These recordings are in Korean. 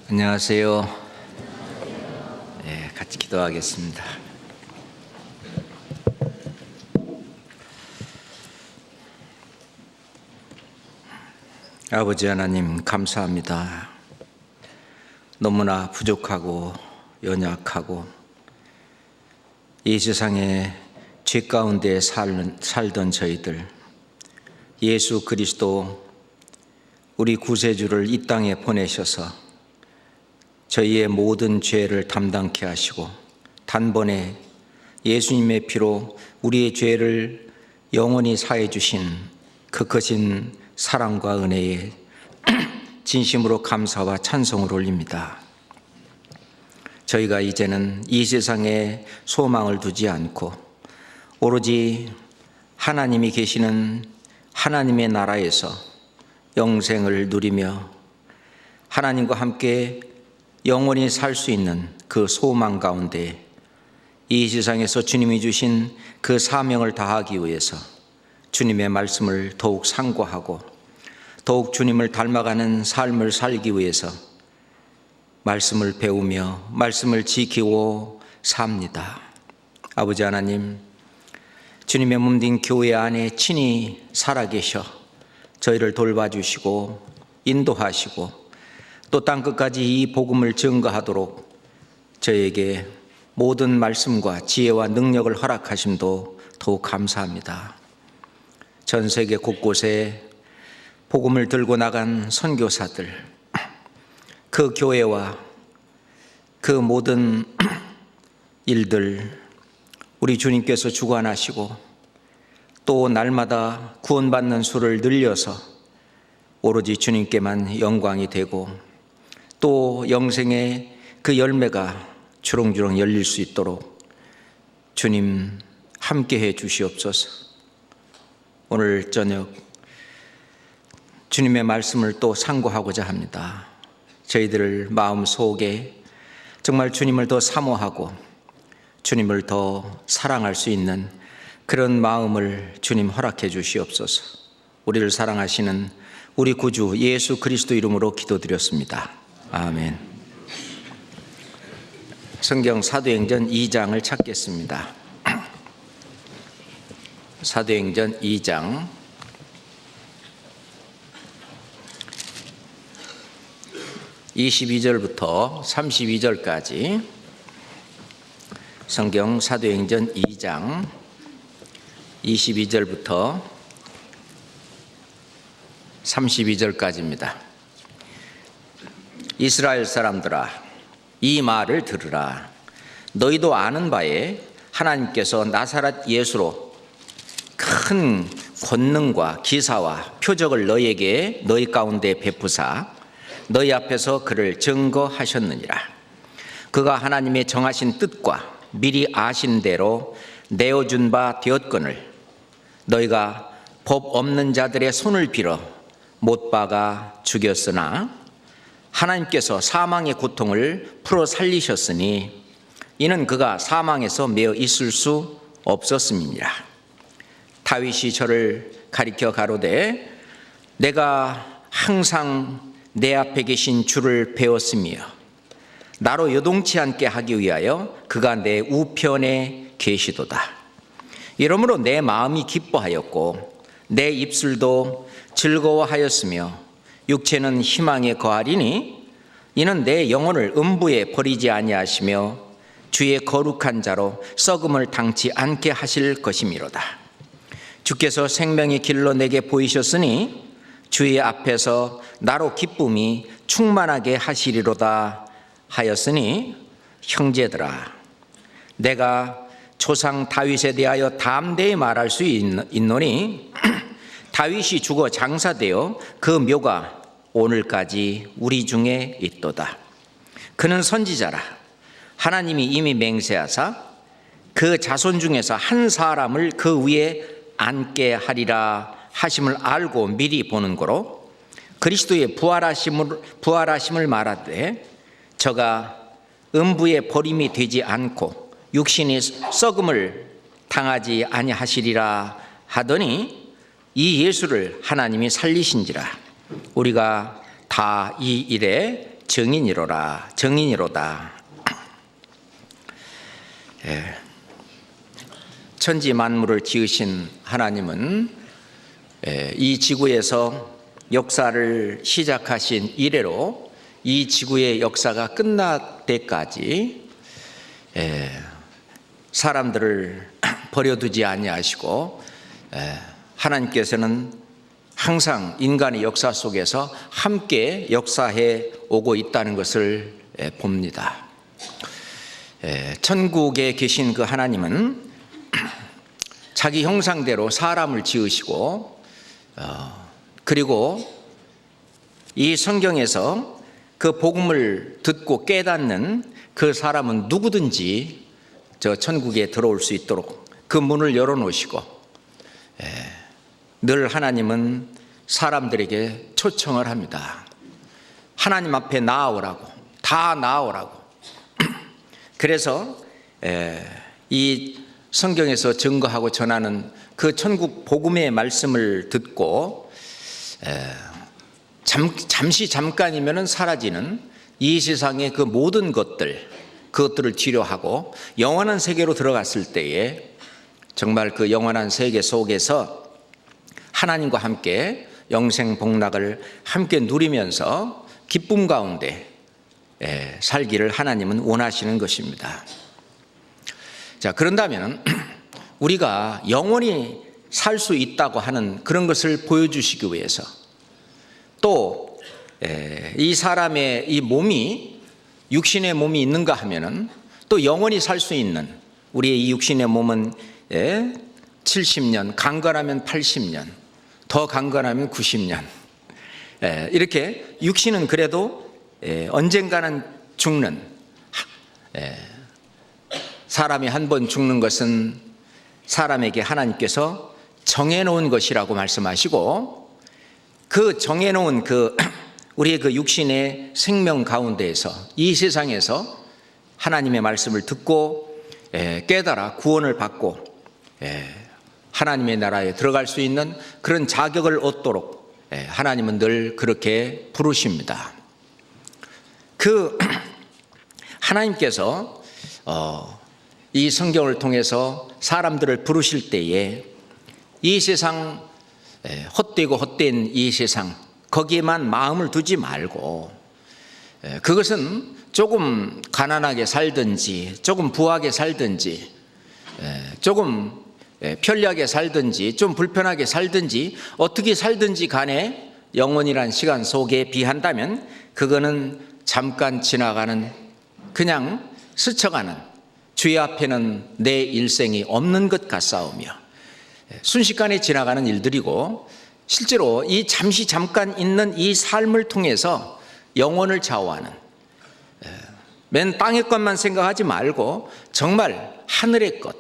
안녕하세요. 같이 기도하겠습니다. 아버지 하나님, 감사합니다. 너무나 부족하고 연약하고 이 세상에 죄 가운데 살던 저희들, 예수 그리스도 우리 구세주를 이 땅에 보내셔서 저희의 모든 죄를 담당케 하시고 단번에 예수님의 피로 우리의 죄를 영원히 사해 주신 그 크신 사랑과 은혜에 진심으로 감사와 찬송을 올립니다. 저희가 이제는 이 세상에 소망을 두지 않고 오로지 하나님이 계시는 하나님의 나라에서 영생을 누리며 하나님과 함께 영원히 살 수 있는 그 소망 가운데 이 세상에서 주님이 주신 그 사명을 다하기 위해서 주님의 말씀을 더욱 상고하고 더욱 주님을 닮아가는 삶을 살기 위해서 말씀을 배우며 말씀을 지키고 삽니다. 아버지 하나님, 주님의 몸된 교회 안에 친히 살아계셔 저희를 돌봐주시고 인도하시고 또 땅끝까지 이 복음을 증거하도록 저희에게 모든 말씀과 지혜와 능력을 허락하심도 더욱 감사합니다. 전 세계 곳곳에 복음을 들고 나간 선교사들, 그 교회와 그 모든 일들 우리 주님께서 주관하시고 또 날마다 구원받는 수를 늘려서 오로지 주님께만 영광이 되고 또 영생의 그 열매가 주렁주렁 열릴 수 있도록 주님 함께해 주시옵소서. 오늘 저녁 주님의 말씀을 또 상고하고자 합니다. 저희들 마음속에 정말 주님을 더 사모하고 주님을 더 사랑할 수 있는 그런 마음을 주님 허락해 주시옵소서. 우리를 사랑하시는 우리 구주 예수 그리스도 이름으로 기도드렸습니다. 아멘. 성경 사도행전 2장을 찾겠습니다. 사도행전 2장 22절부터 32절까지 성경 사도행전 2장 22절부터 32절까지입니다. 이스라엘 사람들아, 이 말을 들으라. 너희도 아는 바에 하나님께서 나사렛 예수로 큰 권능과 기사와 표적을 너희 가운데 베푸사 너희 앞에서 그를 증거하셨느니라. 그가 하나님의 정하신 뜻과 미리 아신 대로 내어준 바 되었거늘 너희가 법 없는 자들의 손을 빌어 못 박아 죽였으나 하나님께서 사망의 고통을 풀어 살리셨으니 이는 그가 사망에서 매어 있을 수 없었음이니라. 다윗이 저를 가리켜 가로되 내가 항상 내 앞에 계신 주를 배웠으며 나로 요동치 않게 하기 위하여 그가 내 우편에 계시도다. 이러므로 내 마음이 기뻐하였고 내 입술도 즐거워하였으며 육체는 희망에 거하리니 이는 내 영혼을 음부에 버리지 아니하시며 주의 거룩한 자로 썩음을 당치 않게 하실 것이미로다. 주께서 생명의 길로 내게 보이셨으니 주의 앞에서 나로 기쁨이 충만하게 하시리로다 하였으니 형제들아, 내가 조상 다윗에 대하여 담대히 말할 수 있노니 다윗이 죽어 장사되어 그 묘가 오늘까지 우리 중에 있도다. 그는 선지자라. 하나님이 이미 맹세하사 그 자손 중에서 한 사람을 그 위에 앉게 하리라 하심을 알고 미리 보는 거로 그리스도의 부활하심을 말하되 저가 음부에 버림이 되지 않고 육신이 썩음을 당하지 아니하시리라 하더니 이 예수를 하나님이 살리신지라. 우리가 다 이 일에 정인이로다. 천지 만물을 지으신 하나님은 이 지구에서 역사를 시작하신 이래로 이 지구의 역사가 끝날 때까지 사람들을 버려두지 아니하시고 하나님께서는 항상 인간의 역사 속에서 함께 역사해 오고 있다는 것을 봅니다. 천국에 계신 그 하나님은 자기 형상대로 사람을 지으시고 그리고 이 성경에서 그 복음을 듣고 깨닫는 그 사람은 누구든지 저 천국에 들어올 수 있도록 그 문을 열어놓으시고 늘 하나님은 사람들에게 초청을 합니다. 하나님 앞에 나아오라고, 다 나아오라고. 그래서 이 성경에서 증거하고 전하는 그 천국 복음의 말씀을 듣고 잠깐이면 사라지는 이 세상의 그 모든 그것들을 뒤로하고 영원한 세계로 들어갔을 때에 정말 그 영원한 세계 속에서 하나님과 함께 영생 복락을 함께 누리면서 기쁨 가운데 살기를 하나님은 원하시는 것입니다. 자, 그런다면 우리가 영원히 살 수 있다고 하는 그런 것을 보여주시기 위해서 또 이 사람의 이 몸이 육신의 몸이 있는가 하면은 또 영원히 살 수 있는 우리의 이 육신의 몸은 70년, 강건하면 80년, 더 강건하면 90년. 이렇게 육신은 그래도 언젠가는 죽는, 사람이 한 번 죽는 것은 사람에게 하나님께서 정해놓은 것이라고 말씀하시고 그 정해놓은 우리의 그 육신의 생명 가운데에서 이 세상에서 하나님의 말씀을 듣고 깨달아 구원을 받고 하나님의 나라에 들어갈 수 있는 그런 자격을 얻도록 하나님은 늘 그렇게 부르십니다. 그 하나님께서 이 성경을 통해서 사람들을 부르실 때에 이 세상 헛되고 헛된 이 세상 거기에만 마음을 두지 말고 그것은 조금 가난하게 살든지 조금 부하게 살든지 조금 편리하게 살든지 좀 불편하게 살든지 어떻게 살든지 간에 영원이란 시간 속에 비한다면 그거는 잠깐 지나가는 그냥 스쳐가는 주의 앞에는 내 일생이 없는 것 같사오며 순식간에 지나가는 일들이고 실제로 이 잠깐 있는 이 삶을 통해서 영혼을 좌우하는 맨 땅의 것만 생각하지 말고 정말 하늘의 것,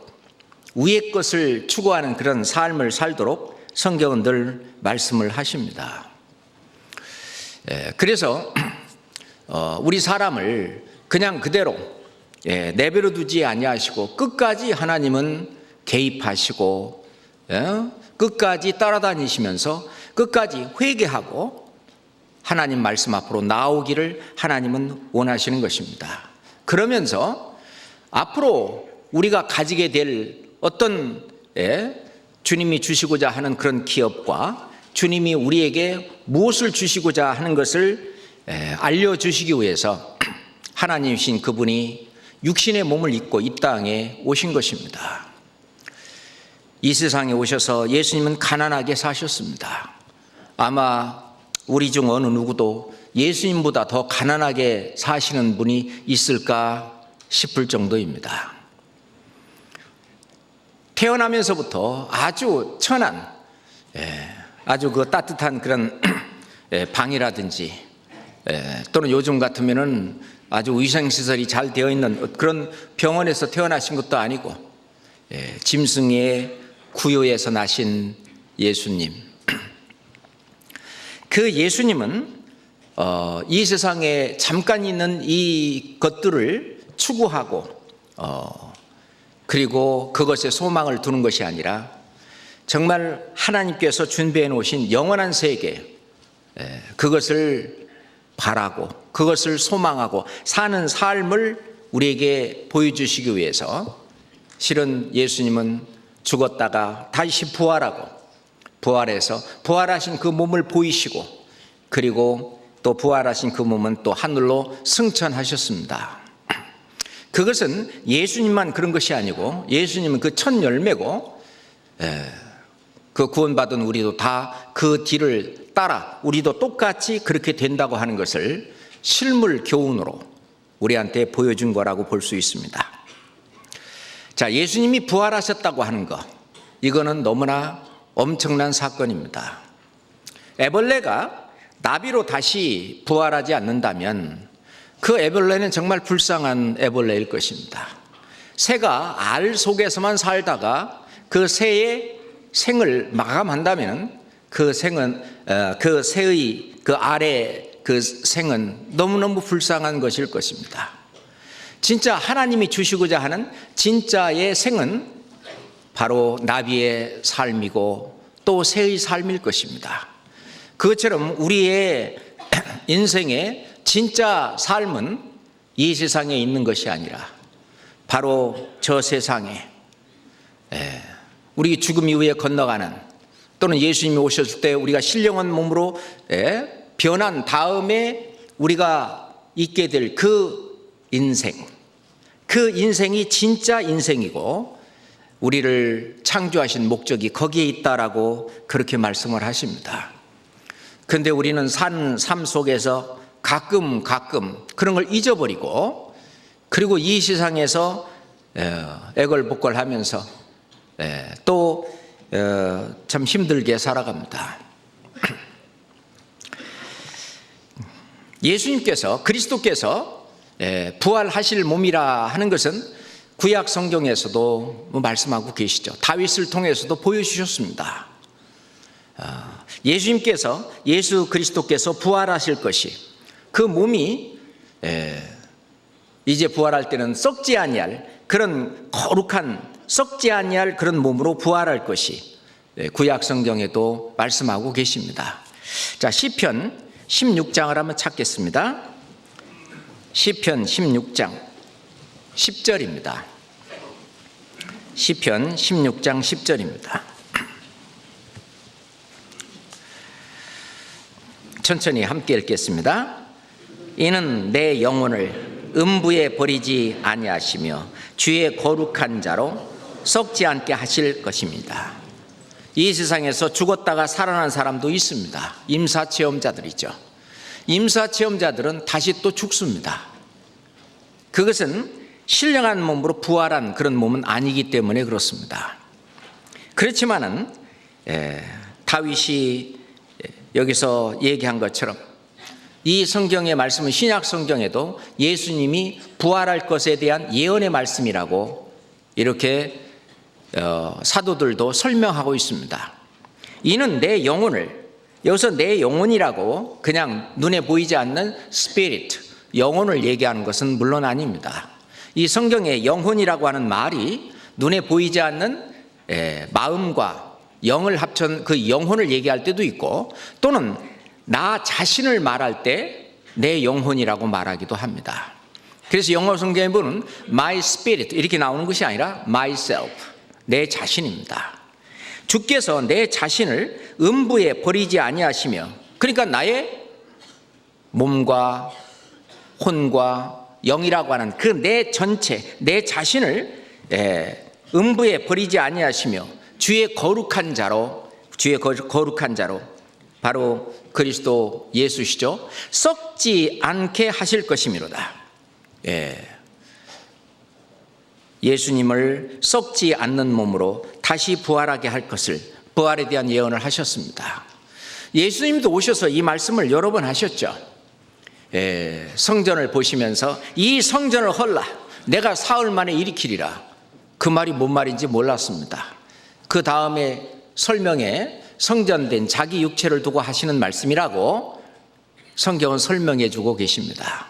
위의 것을 추구하는 그런 삶을 살도록 성경은 늘 말씀을 하십니다. 그래서 우리 사람을 그냥 그대로 내버려 두지 아니하시고 끝까지 하나님은 개입하시고 끝까지 따라다니시면서 끝까지 회개하고 하나님 말씀 앞으로 나오기를 하나님은 원하시는 것입니다. 그러면서 앞으로 우리가 가지게 될 어떤 주님이 주시고자 하는 그런 기업과 주님이 우리에게 무엇을 주시고자 하는 것을 알려주시기 위해서 하나님이신 그분이 육신의 몸을 입고 이 땅에 오신 것입니다. 이 세상에 오셔서 예수님은 가난하게 사셨습니다. 아마 우리 중 어느 누구도 예수님보다 더 가난하게 사시는 분이 있을까 싶을 정도입니다. 태어나면서부터 아주 천한 아주 그 따뜻한 그런 방이라든지 또는 요즘 같으면은 아주 위생시설이 잘 되어 있는 그런 병원에서 태어나신 것도 아니고 짐승의 구유에서 나신 예수님. 그 예수님은 이 세상에 잠깐 있는 이 것들을 추구하고 그리고 그것에 소망을 두는 것이 아니라 정말 하나님께서 준비해 놓으신 영원한 세계 그것을 바라고 그것을 소망하고 사는 삶을 우리에게 보여주시기 위해서 실은 예수님은 죽었다가 다시 부활하고 부활해서 부활하신 그 몸을 보이시고 그리고 또 부활하신 그 몸은 또 하늘로 승천하셨습니다. 그것은 예수님만 그런 것이 아니고 예수님은 그 첫 열매고 그 구원받은 우리도 다 그 뒤를 따라 우리도 똑같이 그렇게 된다고 하는 것을 실물 교훈으로 우리한테 보여준 거라고 볼 수 있습니다. 자, 예수님이 부활하셨다고 하는 것, 이거는 너무나 엄청난 사건입니다. 애벌레가 나비로 다시 부활하지 않는다면 그 애벌레는 정말 불쌍한 애벌레일 것입니다. 새가 알 속에서만 살다가 그 새의 생을 마감한다면 그 생은 그 새의 그 알의 그 생은 너무너무 불쌍한 것일 것입니다. 진짜 하나님이 주시고자 하는 진짜의 생은 바로 나비의 삶이고 또 새의 삶일 것입니다. 그것처럼 우리의 인생의 진짜 삶은 이 세상에 있는 것이 아니라 바로 저 세상에 우리 죽음 이후에 건너가는 또는 예수님이 오셨을 때 우리가 신령한 몸으로 변한 다음에 우리가 있게 될 그 인생, 그 인생이 진짜 인생이고 우리를 창조하신 목적이 거기에 있다라고 그렇게 말씀을 하십니다. 그런데 우리는 산 삶 속에서 가끔 그런 걸 잊어버리고 그리고 이 세상에서 애걸복걸하면서 또 참 힘들게 살아갑니다. 예수님께서 그리스도께서 부활하실 몸이라 하는 것은 구약 성경에서도 말씀하고 계시죠. 다윗을 통해서도 보여주셨습니다. 예수님께서 예수 그리스도께서 부활하실 것이 그 몸이 이제 부활할 때는 썩지 아니할 그런 거룩한 썩지 아니할 그런 몸으로 부활할 것이 구약 성경에도 말씀하고 계십니다. 자, 시편 16장을 한번 찾겠습니다. 시편 16장 10절입니다. 시편 16장 10절입니다. 천천히 함께 읽겠습니다. 이는 내 영혼을 음부에 버리지 아니하시며 주의 거룩한 자로 썩지 않게 하실 것입니다. 이 세상에서 죽었다가 살아난 사람도 있습니다. 임사체험자들이죠. 임사체험자들은 다시 또 죽습니다. 그것은 신령한 몸으로 부활한 그런 몸은 아니기 때문에 그렇습니다. 그렇지만은 다윗이 여기서 얘기한 것처럼 이 성경의 말씀은 신약 성경에도 예수님이 부활할 것에 대한 예언의 말씀이라고 이렇게 사도들도 설명하고 있습니다. 이는 내 영혼을, 여기서 내 영혼이라고 그냥 눈에 보이지 않는 스피릿, 영혼을 얘기하는 것은 물론 아닙니다. 이 성경에 영혼이라고 하는 말이 눈에 보이지 않는 마음과 영을 합친 그 영혼을 얘기할 때도 있고 또는 나 자신을 말할 때 내 영혼이라고 말하기도 합니다. 그래서 영어 성경에 보면 my spirit 이렇게 나오는 것이 아니라 myself, 내 자신입니다. 주께서 내 자신을 음부에 버리지 아니하시며, 그러니까 나의 몸과 혼과 영이라고 하는 그 내 전체, 내 자신을 음부에 버리지 아니하시며 주의 거룩한 자로 바로 그리스도 예수시죠. 썩지 않게 하실 것이미로다. 예수님을 썩지 않는 몸으로 다시 부활하게 할 것을, 부활에 대한 예언을 하셨습니다. 예수님도 오셔서 이 말씀을 여러 번 하셨죠. 성전을 보시면서 이 성전을 헐라 내가 사흘 만에 일으키리라. 그 말이 뭔 말인지 몰랐습니다. 그 다음에 설명에 성전된 자기 육체를 두고 하시는 말씀이라고 성경은 설명해 주고 계십니다.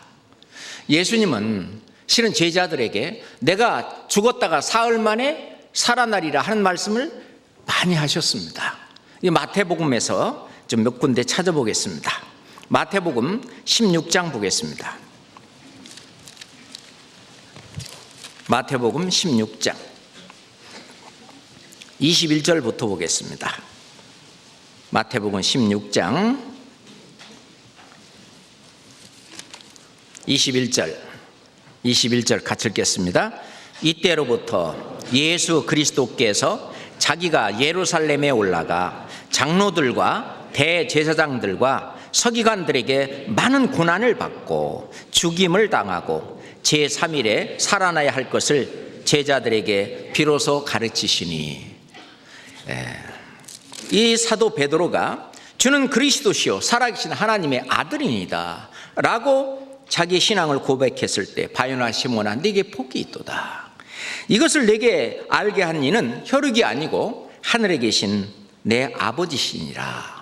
예수님은 실은 제자들에게 내가 죽었다가 사흘 만에 살아나리라 하는 말씀을 많이 하셨습니다. 이 마태복음에서 좀 몇 군데 찾아보겠습니다. 마태복음 16장 보겠습니다. 마태복음 16장 21절부터 보겠습니다. 마태복음 16장 21절 같이 읽겠습니다. 이때로부터 예수 그리스도께서 자기가 예루살렘에 올라가 장로들과 대제사장들과 서기관들에게 많은 고난을 받고 죽임을 당하고 제3일에 살아나야 할 것을 제자들에게 비로소 가르치시니. 이 사도 베드로가 주는 그리스도시요 살아계신 하나님의 아들이니다 라고 자기 신앙을 고백했을 때 바요나 시몬아 네게 복이 있도다. 이것을 내게 알게 한 이는 혈육이 아니고 하늘에 계신 내 아버지시니라.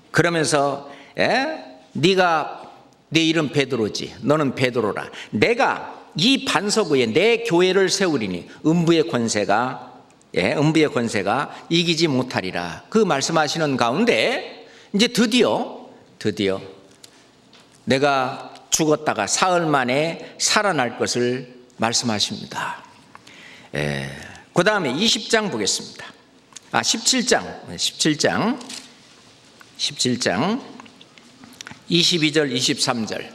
그러면서 네가 네 이름 베드로지 너는 베드로라. 내가 이 반석 위에 내 교회를 세우리니 음부의 권세가 이기지 못하리라. 그 말씀하시는 가운데 이제 드디어 내가 죽었다가 사흘 만에 살아날 것을 말씀하십니다. 그 다음에 20장 보겠습니다. 17장 22절 23절.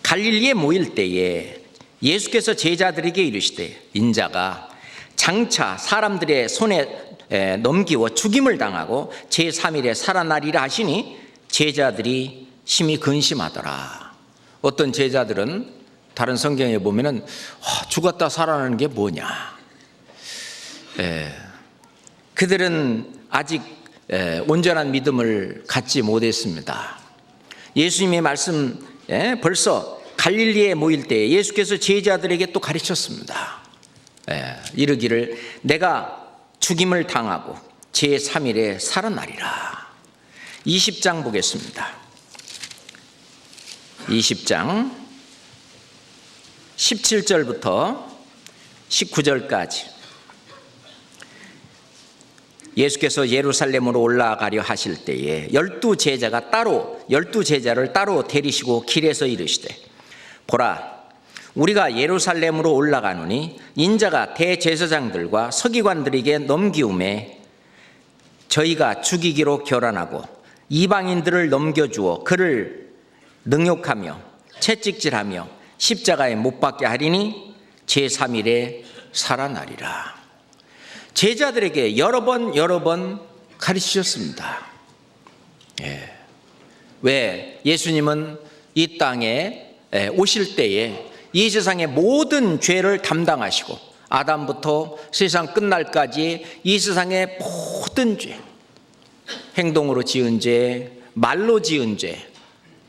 갈릴리에 모일 때에 예수께서 제자들에게 이르시되 인자가 장차 사람들의 손에 넘기워 죽임을 당하고 제3일에 살아나리라 하시니 제자들이 심히 근심하더라. 어떤 제자들은 다른 성경에 보면은 죽었다 살아나는 게 뭐냐. 그들은 아직 온전한 믿음을 갖지 못했습니다. 예수님의 말씀 벌써 갈릴리에 모일 때 예수께서 제자들에게 또 가르쳤습니다. 이르기를 내가 죽임을 당하고 제3일에 살아나리라. 20장 보겠습니다. 20장 17절부터 19절까지. 예수께서 예루살렘으로 올라가려 하실 때에 12제자를 따로 데리시고 길에서 이르시되 보라 우리가 예루살렘으로 올라가노니 인자가 대제사장들과 서기관들에게 넘기움에 저희가 죽이기로 결단하고 이방인들을 넘겨주어 그를 능욕하며 채찍질하며 십자가에 못 박게 하리니 제3일에 살아나리라. 제자들에게 여러 번 가르치셨습니다. 왜 예수님은 이 땅에 오실 때에 이 세상의 모든 죄를 담당하시고 아담부터 세상 끝날까지 이 세상의 모든 죄, 행동으로 지은 죄, 말로 지은 죄,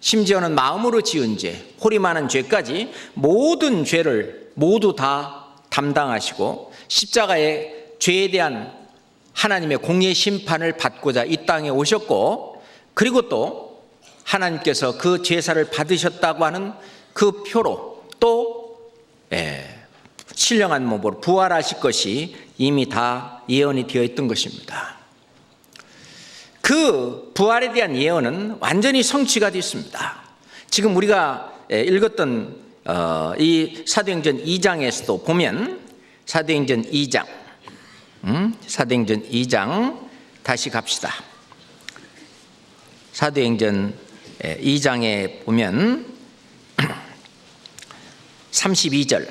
심지어는 마음으로 지은 죄, 홀이 많은 죄까지 모든 죄를 모두 다 담당하시고 십자가의 죄에 대한 하나님의 공의 심판을 받고자 이 땅에 오셨고, 그리고 또 하나님께서 그 제사를 받으셨다고 하는 그 표로 또 신령한 몸으로 부활하실 것이 이미 다 예언이 되어 있던 것입니다. 그 부활에 대한 예언은 완전히 성취가 됐습니다. 지금 우리가 읽었던 이 사도행전 2장에서도 보면 사도행전 2장 다시 갑시다. 사도행전 2장에 보면 32절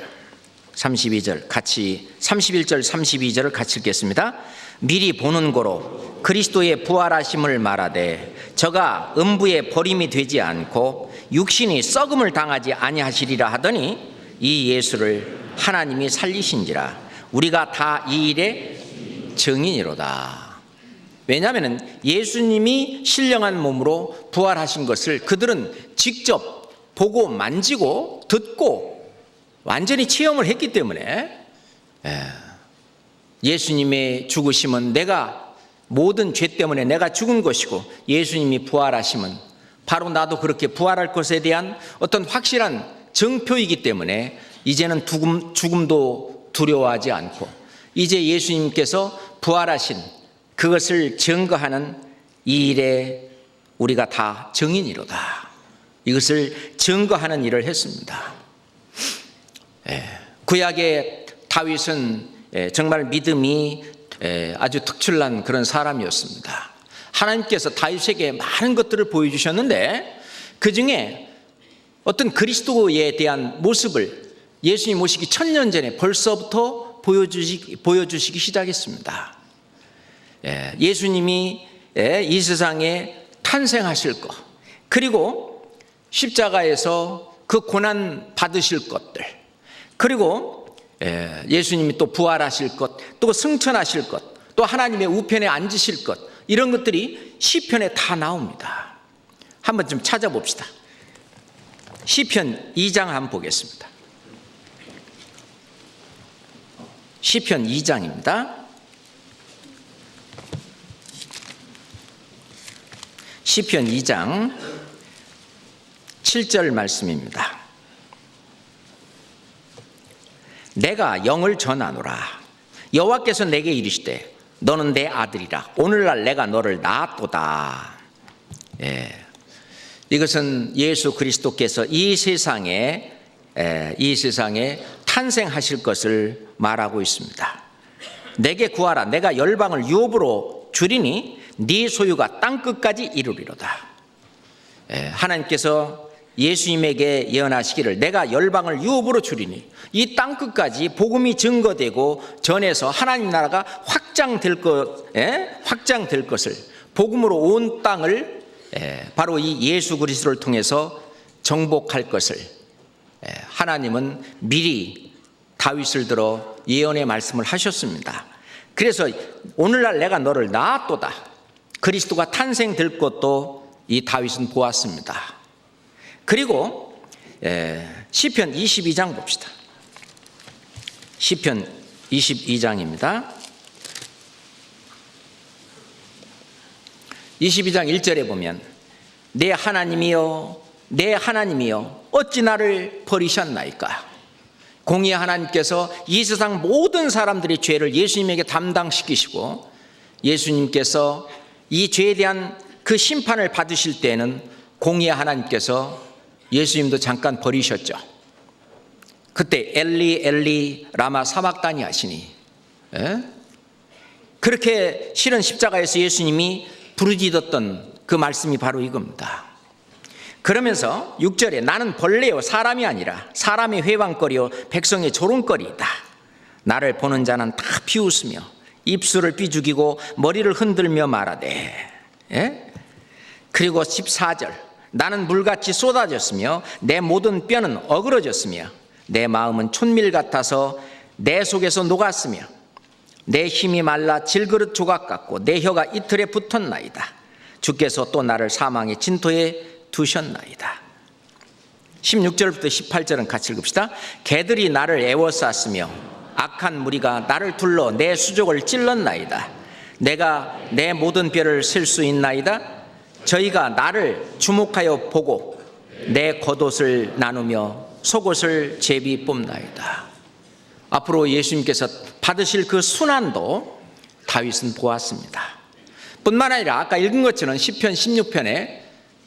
같이 31절 32절을 같이 읽겠습니다. 미리 보는 고로 그리스도의 부활하심을 말하되 저가 음부에 버림이 되지 않고 육신이 썩음을 당하지 아니하시리라 하더니 이 예수를 하나님이 살리신지라 우리가 다 이 일의 증인이로다. 왜냐하면 예수님이 신령한 몸으로 부활하신 것을 그들은 직접 보고 만지고 듣고 완전히 체험을 했기 때문에 예수님의 죽으심은 내가 모든 죄 때문에 내가 죽은 것이고 예수님이 부활하심은 바로 나도 그렇게 부활할 것에 대한 어떤 확실한 증표이기 때문에 이제는 죽음도 두려워하지 않고 이제 예수님께서 부활하신 그것을 증거하는 이 일의 우리가 다 증인이로다. 이것을 증거하는 일을 했습니다. 구약의 다윗은 정말 믿음이 아주 특출난 그런 사람이었습니다. 하나님께서 다윗에게 많은 것들을 보여주셨는데 그 중에 어떤 그리스도에 대한 모습을 예수님 오시기 1000년 전에 벌써부터 보여주시기 시작했습니다. 예수님이 이 세상에 탄생하실 것, 그리고 십자가에서 그 고난 받으실 것들, 그리고 예수님이 또 부활하실 것, 또 승천하실 것, 또 하나님의 우편에 앉으실 것, 이런 것들이 시편에 다 나옵니다. 한번 좀 찾아봅시다. 시편 2장 한번 보겠습니다. 시편 2장입니다. 시편 2장 7절 말씀입니다. 내가 영을 전하노라. 여호와께서 내게 이르시되 너는 내 아들이라. 오늘날 내가 너를 낳았도다. 이것은 예수 그리스도께서 이 세상에 탄생하실 것을 말하고 있습니다. 내게 구하라. 내가 열방을 유업으로 주리니 네 소유가 땅끝까지 이루리로다. 하나님께서 예수님에게 예언하시기를 내가 열방을 유업으로 주리니 이 땅끝까지 복음이 증거되고 전해서 하나님 나라가 확장될 것을, 복음으로 온 땅을 바로 이 예수 그리스도를 통해서 정복할 것을 하나님은 미리 다윗을 들어 예언의 말씀을 하셨습니다. 그래서 오늘날 내가 너를 낳았도다. 그리스도가 탄생될 것도 이 다윗은 보았습니다. 그리고 시편 22장 봅시다. 시편 22장입니다. 22장 1절에 보면 내 하나님이여 내 하나님이여 어찌 나를 버리셨나이까. 공의의 하나님께서 이 세상 모든 사람들의 죄를 예수님에게 담당시키시고 예수님께서 이 죄에 대한 그 심판을 받으실 때는 공의의 하나님께서 예수님도 잠깐 버리셨죠. 그때 엘리 엘리 라마 사막다니 하시니, 그렇게 실은 십자가에서 예수님이 부르짖었던 그 말씀이 바로 이겁니다. 그러면서 6절에 나는 벌레요 사람이 아니라 사람의 회방거리요 백성의 조롱거리이다. 나를 보는 자는 다 비웃으며 입술을 삐죽이고 머리를 흔들며 말하되. 그리고 14절 나는 물같이 쏟아졌으며 내 모든 뼈는 어그러졌으며 내 마음은 촌밀 같아서 내 속에서 녹았으며 내 힘이 말라 질그릇 조각 같고 내 혀가 이틀에 붙었나이다. 주께서 또 나를 사망의 진토에 두셨나이다. 16절부터 18절은 같이 읽읍시다. 개들이 나를 애워쌌으며 악한 무리가 나를 둘러 내 수족을 찔렀나이다. 내가 내 모든 뼈를 셀 수 있나이다. 저희가 나를 주목하여 보고 내 겉옷을 나누며 속옷을 제비 뽑나이다. 앞으로 예수님께서 받으실 그 순환도 다윗은 보았습니다. 뿐만 아니라 아까 읽은 것처럼 시편 16편에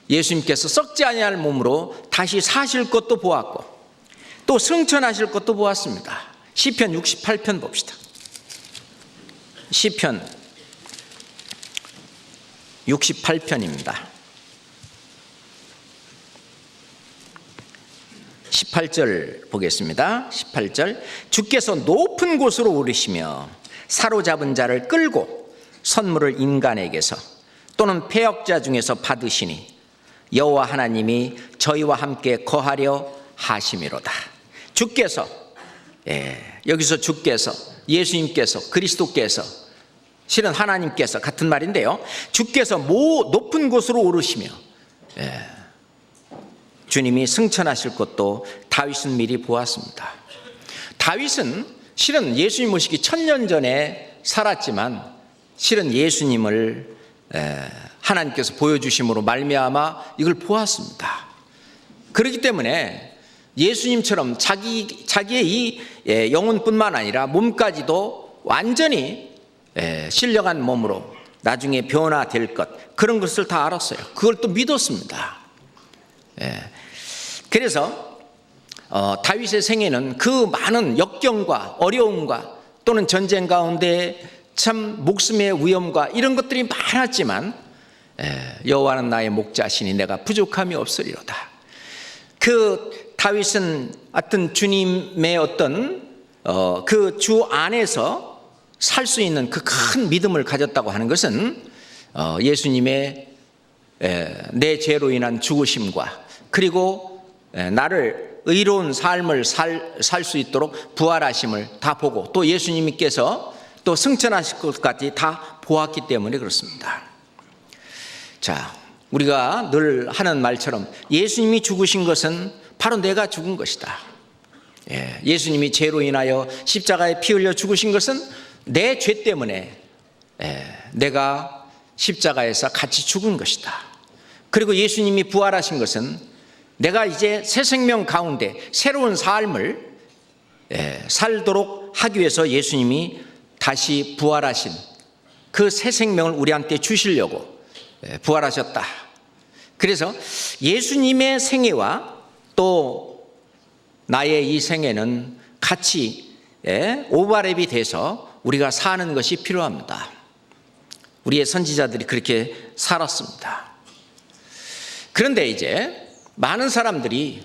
예수님께서 썩지 아니할 몸으로 다시 사실 것도 보았고 또 승천하실 것도 보았습니다. 시편 68편 봅시다. 시편 68편입니다. 18절 보겠습니다. 18절 주께서 높은 곳으로 오르시며 사로잡은 자를 끌고 선물을 인간에게서 또는 패역자 중에서 받으시니 여호와 하나님이 저희와 함께 거하려 하심이로다. 주께서, 여기서 주께서, 예수님께서, 그리스도께서, 실은 하나님께서 같은 말인데요. 주께서 높은 곳으로 오르시며 주님이 승천하실 것도 다윗은 미리 보았습니다. 다윗은 실은 예수님 오시기 1000년 전에 살았지만 실은 예수님을 하나님께서 보여주심으로 말미암아 이걸 보았습니다. 그렇기 때문에 예수님처럼 자기의 이 영혼뿐만 아니라 몸까지도 완전히 신령한 몸으로 나중에 변화될 것, 그런 것을 다 알았어요. 그걸 또 믿었습니다. 그래서 다윗의 생애는 그 많은 역경과 어려움과 또는 전쟁 가운데 참 목숨의 위험과 이런 것들이 많았지만 여호와는 나의 목자시니 내가 부족함이 없으리로다. 그 다윗은 어떤 주님의 어떤 그 주 안에서 살 수 있는 그 큰 믿음을 가졌다고 하는 것은 예수님의 내 죄로 인한 죽으심과 그리고 나를 의로운 삶을 살 수 있도록 부활하심을 다 보고 또 예수님께서 또 승천하실 것까지 다 보았기 때문에 그렇습니다. 자, 우리가 늘 하는 말처럼 예수님이 죽으신 것은 바로 내가 죽은 것이다. 예수님이 죄로 인하여 십자가에 피 흘려 죽으신 것은 내 죄 때문에 내가 십자가에서 같이 죽은 것이다. 그리고 예수님이 부활하신 것은 내가 이제 새 생명 가운데 새로운 삶을 살도록 하기 위해서 예수님이 다시 부활하신 그 새 생명을 우리한테 주시려고 부활하셨다. 그래서 예수님의 생애와 또 나의 이 생애는 같이 오버랩이 돼서 우리가 사는 것이 필요합니다. 우리의 선지자들이 그렇게 살았습니다. 그런데 이제 많은 사람들이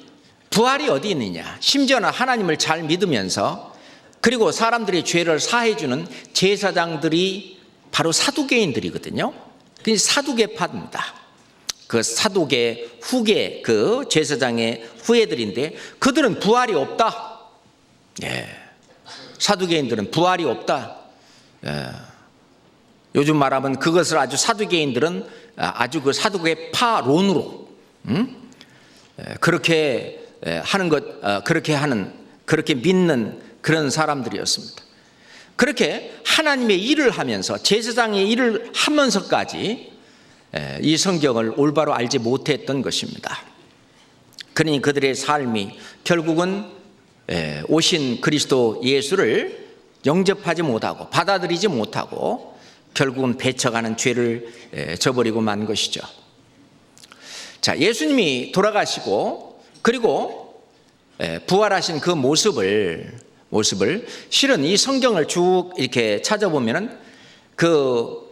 부활이 어디 있느냐, 심지어는 하나님을 잘 믿으면서 그리고 사람들의 죄를 사해주는 제사장들이 바로 사두개인들이거든요. 그 사두개파입니다. 그 사두개 후계 그 제사장의 후예들인데 그들은 부활이 없다. 사두개인들은 부활이 없다. 요즘 말하면 그것을 아주 사두개인들은 아주 그 사두개파론으로 그렇게 하는 것, 그렇게 믿는 그런 사람들이었습니다. 그렇게 하나님의 일을 하면서 제사장의 일을 하면서까지 이 성경을 올바로 알지 못했던 것입니다. 그러니 그들의 삶이 결국은 오신 그리스도 예수를 영접하지 못하고 받아들이지 못하고 결국은 배쳐가는 죄를 저버리고 만 것이죠. 자, 예수님이 돌아가시고 그리고 부활하신 그 모습을 실은 이 성경을 쭉 이렇게 찾아보면은 그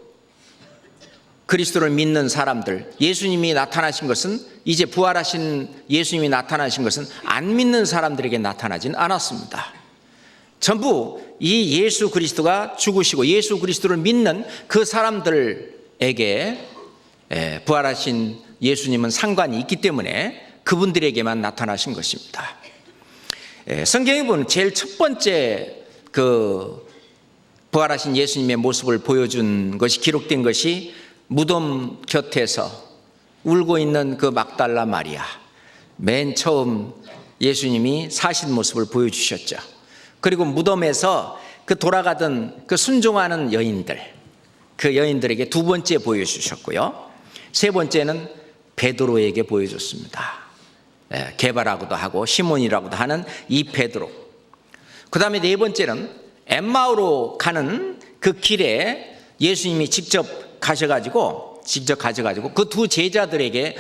그리스도를 믿는 사람들, 예수님이 나타나신 것은 이제 부활하신 예수님이 나타나신 것은 안 믿는 사람들에게 나타나진 않았습니다. 전부 이 예수 그리스도가 죽으시고 예수 그리스도를 믿는 그 사람들에게 부활하신 예수님은 상관이 있기 때문에 그분들에게만 나타나신 것입니다. 성경에 보면 제일 첫 번째 그 부활하신 예수님의 모습을 보여준 것이 기록된 것이 무덤 곁에서 울고 있는 그 막달라 마리아, 맨 처음 예수님이 사신 모습을 보여주셨죠. 그리고 무덤에서 그 돌아가던 그 순종하는 여인들, 그 여인들에게 두 번째 보여주셨고요. 세 번째는 베드로에게 보여줬습니다. 게바라고도 하고 시몬이라고도 하는 이 베드로. 그 다음에 네 번째는 엠마오로 가는 그 길에 예수님이 직접 가셔가지고 그 두 제자들에게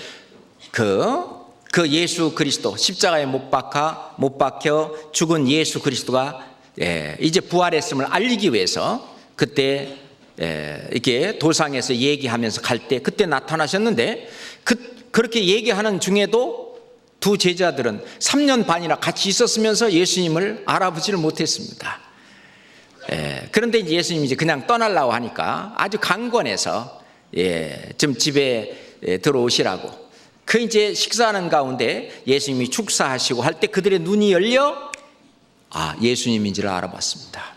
그 예수 그리스도 십자가에 못 박혀 죽은 예수 그리스도가 이제 부활했음을 알리기 위해서 그때 이렇게 도상에서 얘기하면서 갈 때 그때 나타나셨는데 그렇게 얘기하는 중에도 두 제자들은 3년 반이나 같이 있었으면서 예수님을 알아보지를 못했습니다. 그런데 이제 예수님이 이제 그냥 떠나려고 하니까 아주 강권해서 좀 집에 들어오시라고 그 이제 식사하는 가운데 예수님이 축사하시고 할 때 그들의 눈이 열려 예수님인지를 알아봤습니다.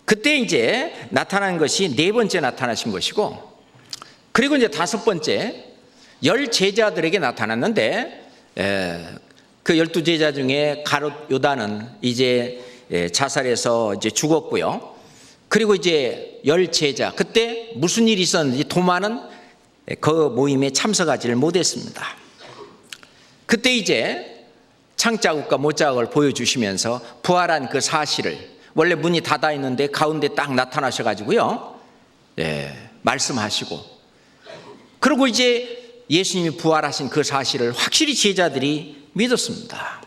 그때 이제 나타난 것이 네 번째 나타나신 것이고 그리고 이제 다섯 번째 10 제자들에게 나타났는데 그 12 제자 중에 가롯 요다는 이제 자살해서 이제 죽었고요. 그리고 이제 10 제자 그때 무슨 일이 있었는지 도마는 그 모임에 참석하지를 못했습니다. 그때 이제 창자국과 못자국을 보여주시면서 부활한 그 사실을 원래 문이 닫아 있는데 가운데 딱 나타나셔가지고요. 말씀하시고, 그리고 이제 예수님이 부활하신 그 사실을 확실히 제자들이 믿었습니다.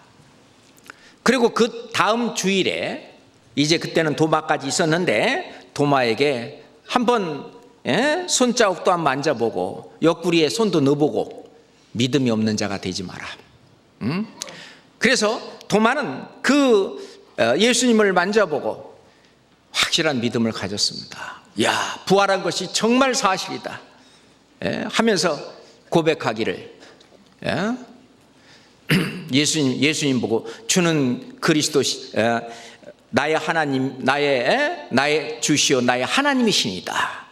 그리고 그 다음 주일에 이제 그때는 도마까지 있었는데 도마에게 한번 손자국도 한번 만져보고 옆구리에 손도 넣어보고 믿음이 없는 자가 되지 마라. 그래서 도마는 그 예수님을 만져보고 확실한 믿음을 가졌습니다. 야, 부활한 것이 정말 사실이다 하면서 고백하기를, 예수님 보고 주는 그리스도 나의 하나님, 나의 주시오 나의 하나님이시니다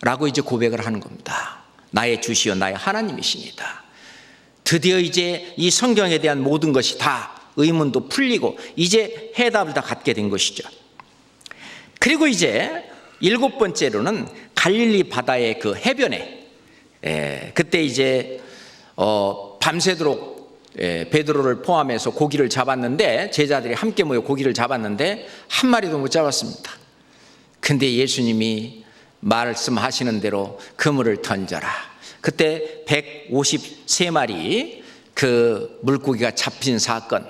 라고 이제 고백을 하는 겁니다. 나의 주시오 나의 하나님이시니다. 드디어 이제 이 성경에 대한 모든 것이 다 의문도 풀리고 이제 해답을 다 갖게 된 것이죠. 그리고 이제 7번째로는 갈릴리 바다의 그 해변에, 그때 이제 밤새도록 베드로를 포함해서 고기를 잡았는데, 제자들이 함께 모여 고기를 잡았는데 한 마리도 못 잡았습니다. 근데 예수님이 말씀하시는 대로 그물을 던져라. 그때 153마리 그 물고기가 잡힌 사건.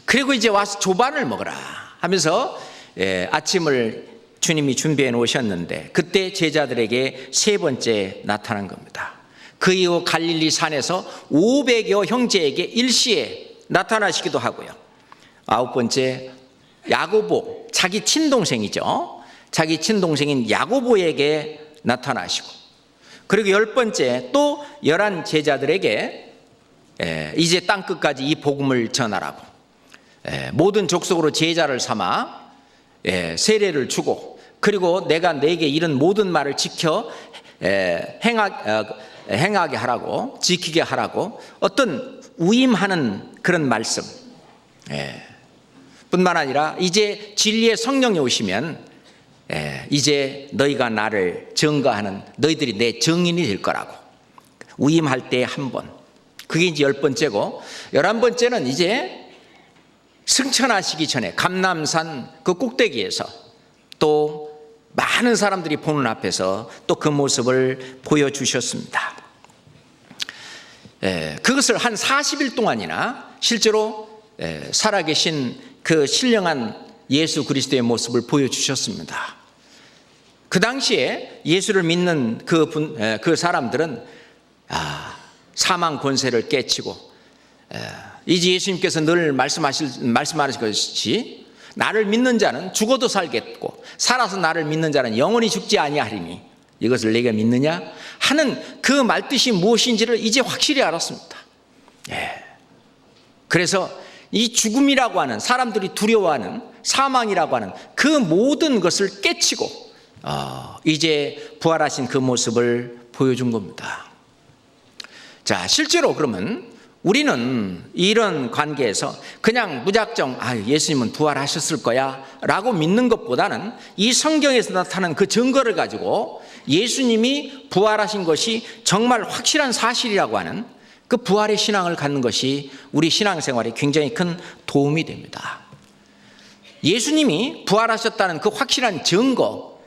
그리고 이제 와서 조반을 먹어라 하면서 아침을 주님이 준비해 놓으셨는데, 그때 제자들에게 세 번째 나타난 겁니다. 그 이후 갈릴리 산에서 500여 형제에게 일시에 나타나시기도 하고요. 9번째, 야고보, 자기 친동생이죠. 자기 친동생인 야고보에게 나타나시고, 그리고 10번째 또 11 제자들에게 이제 땅끝까지 이 복음을 전하라고, 모든 족속으로 제자를 삼아 세례를 주고, 그리고 내가 네게 이런 모든 말을 지켜 행하게 하라고, 지키게 하라고, 어떤 위임하는 그런 말씀 뿐만 아니라 이제 진리의 성령이 오시면 이제 너희가 나를 증거하는, 너희들이 내 증인이 될 거라고 위임할 때 한 번. 그게 이제 10번째고, 11번째는 이제 승천하시기 전에 감람산 그 꼭대기에서 또 많은 사람들이 보는 앞에서 또 그 모습을 보여주셨습니다. 그것을 한 40일 동안이나 실제로 살아계신 그 신령한 예수 그리스도의 모습을 보여주셨습니다. 그 당시에 예수를 믿는 그 사람들은 사망 권세를 깨치고, 이제 예수님께서 늘 말씀하실 것이 나를 믿는 자는 죽어도 살겠고 살아서 나를 믿는 자는 영원히 죽지 아니하리니 이것을 내가 믿느냐 하는 그 말뜻이 무엇인지를 이제 확실히 알았습니다. 그래서 이 죽음이라고 하는, 사람들이 두려워하는 사망이라고 하는 그 모든 것을 깨치고 이제 부활하신 그 모습을 보여준 겁니다. 자, 실제로 그러면 우리는 이런 관계에서 그냥 무작정 예수님은 부활하셨을 거야 라고 믿는 것보다는 이 성경에서 나타나는 그 증거를 가지고 예수님이 부활하신 것이 정말 확실한 사실이라고 하는 그 부활의 신앙을 갖는 것이 우리 신앙생활에 굉장히 큰 도움이 됩니다. 예수님이 부활하셨다는 그 확실한 증거,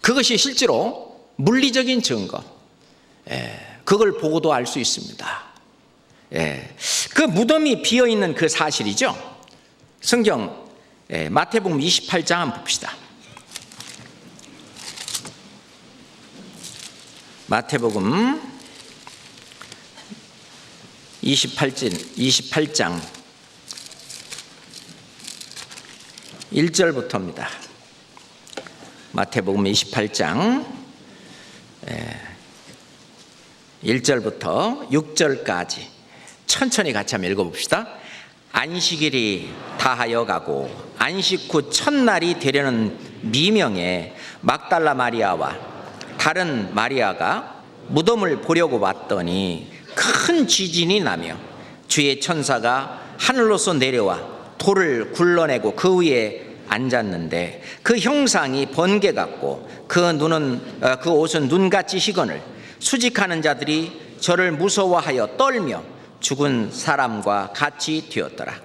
그것이 실제로 물리적인 증거, 그걸 보고도 알 수 있습니다. 그 무덤이 비어있는 그 사실이죠. 성경 마태복음 28장 한번 봅시다. 마태복음 28장 1절부터입니다. 마태복음 28장 1절부터 6절까지 천천히 같이 한번 읽어봅시다. 안식일이 다하여 가고 안식 후 첫날이 되려는 미명에 막달라 마리아와 다른 마리아가 무덤을 보려고 왔더니 큰 지진이 나며 주의 천사가 하늘로서 내려와 돌을 굴러내고 그 위에 앉았는데 그 형상이 번개 같고 그 옷은 눈같이 희건을 수직하는 자들이 저를 무서워하여 떨며 죽은 사람과 같이 되었더라.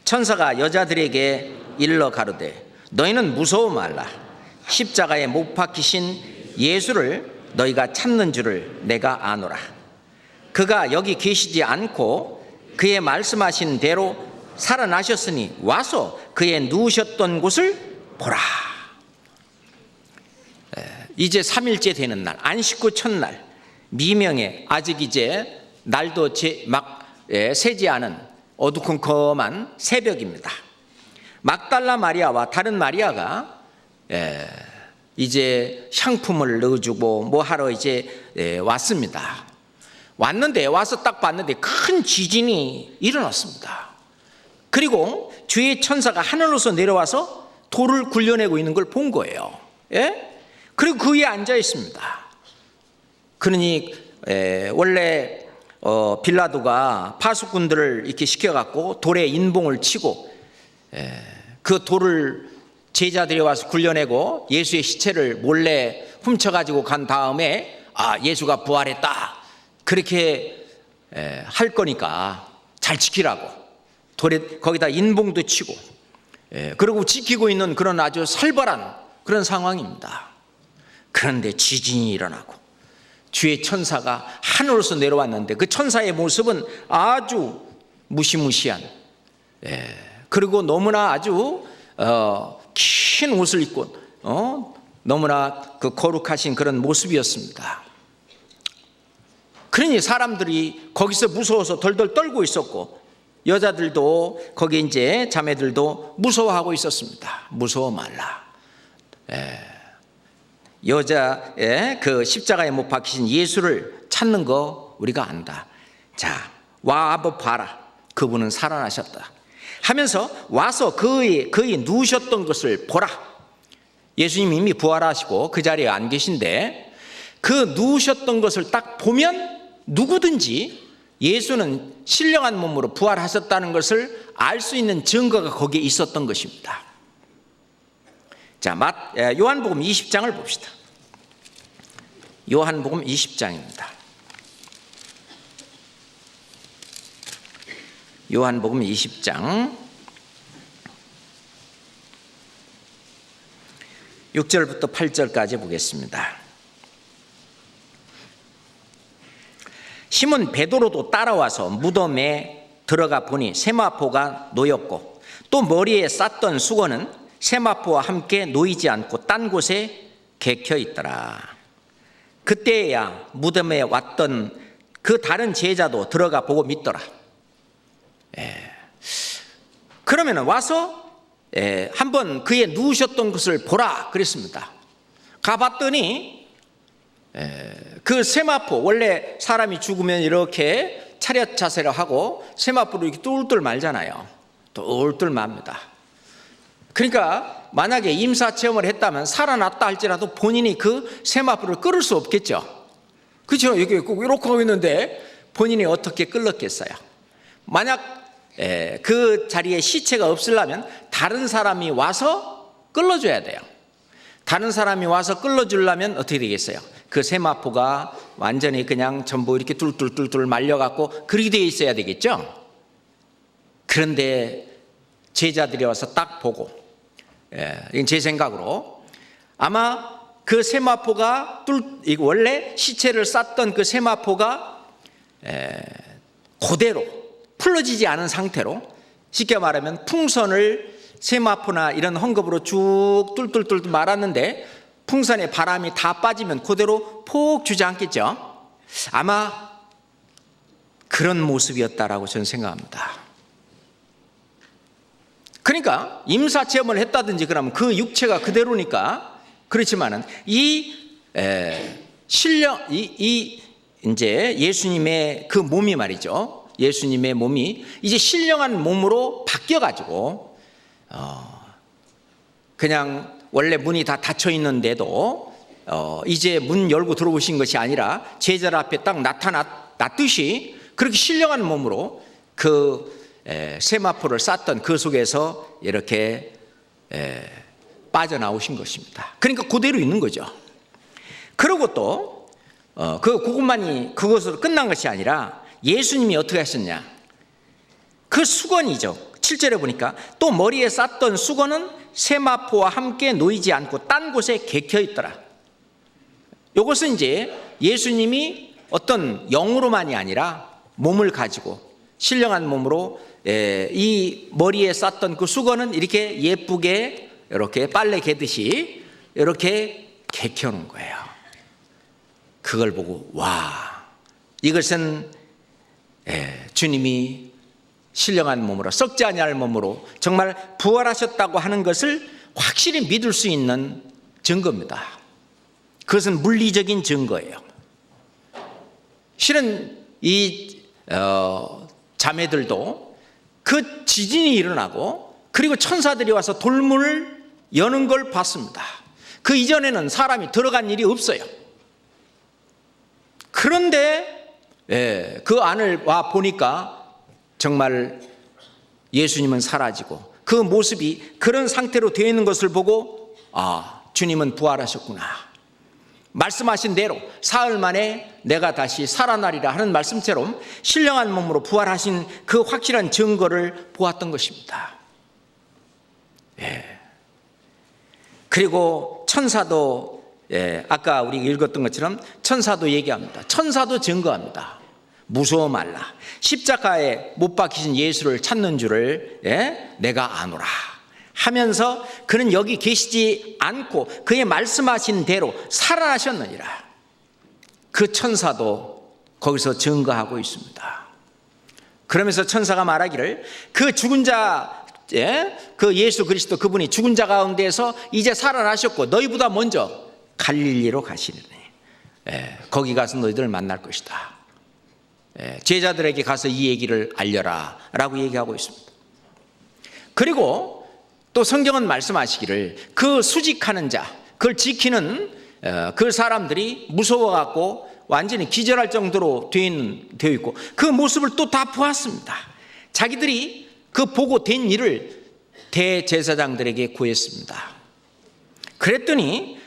천사가 여자들에게 일러 가로되 너희는 무서워 말라. 십자가에 못 박히신 예수를 너희가 찾는 줄을 내가 아노라. 그가 여기 계시지 않고 그의 말씀하신 대로 살아나셨으니 와서 그의 누우셨던 곳을 보라. 이제 3일째 되는 날, 안식구 첫날, 미명에 아직 이제 날도 새지 않은 어두컴컴한 새벽입니다. 막달라 마리아와 다른 마리아가 이제 향품을 넣어주고 뭐 하러 이제 왔습니다. 왔는데 와서 딱 봤는데 큰 지진이 일어났습니다. 그리고 주의 천사가 하늘로서 내려와서 돌을 굴려내고 있는 걸 본 거예요. 그리고 그 위에 앉아 있습니다. 그러니 원래 빌라도가 파수꾼들을 이렇게 시켜갖고 돌에 인봉을 치고 그 돌을 제자들이 와서 굴려내고 예수의 시체를 몰래 훔쳐가지고 간 다음에 예수가 부활했다 그렇게 할 거니까 잘 지키라고 돌에 거기다 인봉도 치고 그리고 지키고 있는 그런 아주 살벌한 그런 상황입니다. 그런데 지진이 일어나고 주의 천사가 하늘로서 내려왔는데 그 천사의 모습은 아주 무시무시한 그리고 너무나 아주 긴 옷을 입고 너무나 그 거룩하신 그런 모습이었습니다. 그러니 사람들이 거기서 무서워서 덜덜 떨고 있었고 여자들도 거기 이제 자매들도 무서워하고 있었습니다. 무서워 말라. 여자의 그 십자가에 못 박히신 예수를 찾는 거 우리가 안다. 자, 와 한번 봐라. 그분은 살아나셨다. 하면서 와서 그의 누우셨던 것을 보라. 예수님이 이미 부활하시고 그 자리에 안 계신데 그 누우셨던 것을 딱 보면 누구든지 예수는 신령한 몸으로 부활하셨다는 것을 알 수 있는 증거가 거기에 있었던 것입니다. 자, 요한복음 20장을 봅시다. 요한복음 20장입니다. 요한복음 20장 6절부터 8절까지 보겠습니다. 시몬 베드로도 따라와서 무덤에 들어가 보니 세마포가 놓였고 또 머리에 쌌던 수건은 세마포와 함께 놓이지 않고 딴 곳에 개켜 있더라. 그때야 무덤에 왔던 그 다른 제자도 들어가 보고 믿더라. 그러면 와서 한번 그의 누우셨던 것을 보라 그랬습니다. 가봤더니 그 세마포, 원래 사람이 죽으면 이렇게 차렷 자세를 하고 세마포로 이렇게 뚫뚫 말잖아요. 뚫뚫 맙니다. 그러니까 만약에 임사체험을 했다면 살아났다 할지라도 본인이 그 세마포를 끌을 수 없겠죠. 그렇죠? 이렇게 꼭 이렇게 하고 있는데 본인이 어떻게 끌었겠어요? 만약 그 자리에 시체가 없으려면 다른 사람이 와서 끌어줘야 돼요. 다른 사람이 와서 끌어주려면 어떻게 되겠어요? 그 세마포가 완전히 그냥 전부 이렇게 뚫뚫뚫뚫 말려갖고 그렇게 되어 있어야 되겠죠? 그런데 제자들이 와서 딱 보고, 이건 제 생각으로 아마 그 세마포가 원래 시체를 쌌던 그 세마포가 그대로 풀어지지 않은 상태로, 쉽게 말하면 풍선을 세마포나 이런 헝겊으로 쭉 뚫뚫뚫 말았는데 풍선에 바람이 다 빠지면 그대로 폭 주저앉겠죠. 아마 그런 모습이었다라고 저는 생각합니다. 그러니까 임사체험을 했다든지 그러면 그 육체가 그대로니까 그렇지만은 이제 예수님의 그 몸이 말이죠. 예수님의 몸이 이제 신령한 몸으로 바뀌어가지고 그냥 원래 문이 다 닫혀 있는데도 이제 문 열고 들어오신 것이 아니라 제자들 앞에 딱 나타났듯이 그렇게 신령한 몸으로 그 세마포를 쌌던 그 속에서 이렇게 빠져나오신 것입니다. 그러니까 그대로 있는 거죠. 그리고 또 그것만이 그것으로 끝난 것이 아니라 예수님이 어떻게 하셨냐, 그 수건이죠. 7절에 보니까 또 머리에 쌌던 수건은 세마포와 함께 놓이지 않고 딴 곳에 개켜 있더라. 이것은 이제 예수님이 어떤 영으로만이 아니라 몸을 가지고 신령한 몸으로 이 머리에 쌌던 그 수건은 이렇게 예쁘게 이렇게 빨래 개듯이 이렇게 개켜놓은 거예요. 그걸 보고 와, 이것은 주님이 신령한 몸으로 썩지 아니할 몸으로 정말 부활하셨다고 하는 것을 확실히 믿을 수 있는 증거입니다. 그것은 물리적인 증거예요. 실은 이 자매들도 그 지진이 일어나고 그리고 천사들이 와서 돌문을 여는 걸 봤습니다. 그 이전에는 사람이 들어간 일이 없어요. 그런데 그 안을 와 보니까 정말 예수님은 사라지고 그 모습이 그런 상태로 되어 있는 것을 보고 주님은 부활하셨구나. 말씀하신 대로 사흘 만에 내가 다시 살아나리라 하는 말씀처럼 신령한 몸으로 부활하신 그 확실한 증거를 보았던 것입니다. 그리고 천사도 아까 우리 읽었던 것처럼 천사도 얘기합니다. 천사도 증거합니다. 무서워 말라. 십자가에 못 박히신 예수를 찾는 줄을 내가 아노라 하면서 그는 여기 계시지 않고 그의 말씀하신 대로 살아나셨느니라. 그 천사도 거기서 증거하고 있습니다. 그러면서 천사가 말하기를 그 죽은 자, 그 예수 그리스도 그분이 죽은 자 가운데서 이제 살아나셨고 너희보다 먼저 갈릴리로 가시리니 거기 가서 너희들을 만날 것이다. 제자들에게 가서 이 얘기를 알려라 라고 얘기하고 있습니다. 그리고 또 성경은 말씀하시기를 그 수직하는 자, 그걸 지키는 그 사람들이 무서워갖고 완전히 기절할 정도로 되어 있고 그 모습을 또 다 보았습니다. 자기들이 그 보고 된 일을 대제사장들에게 구했습니다. 그랬더니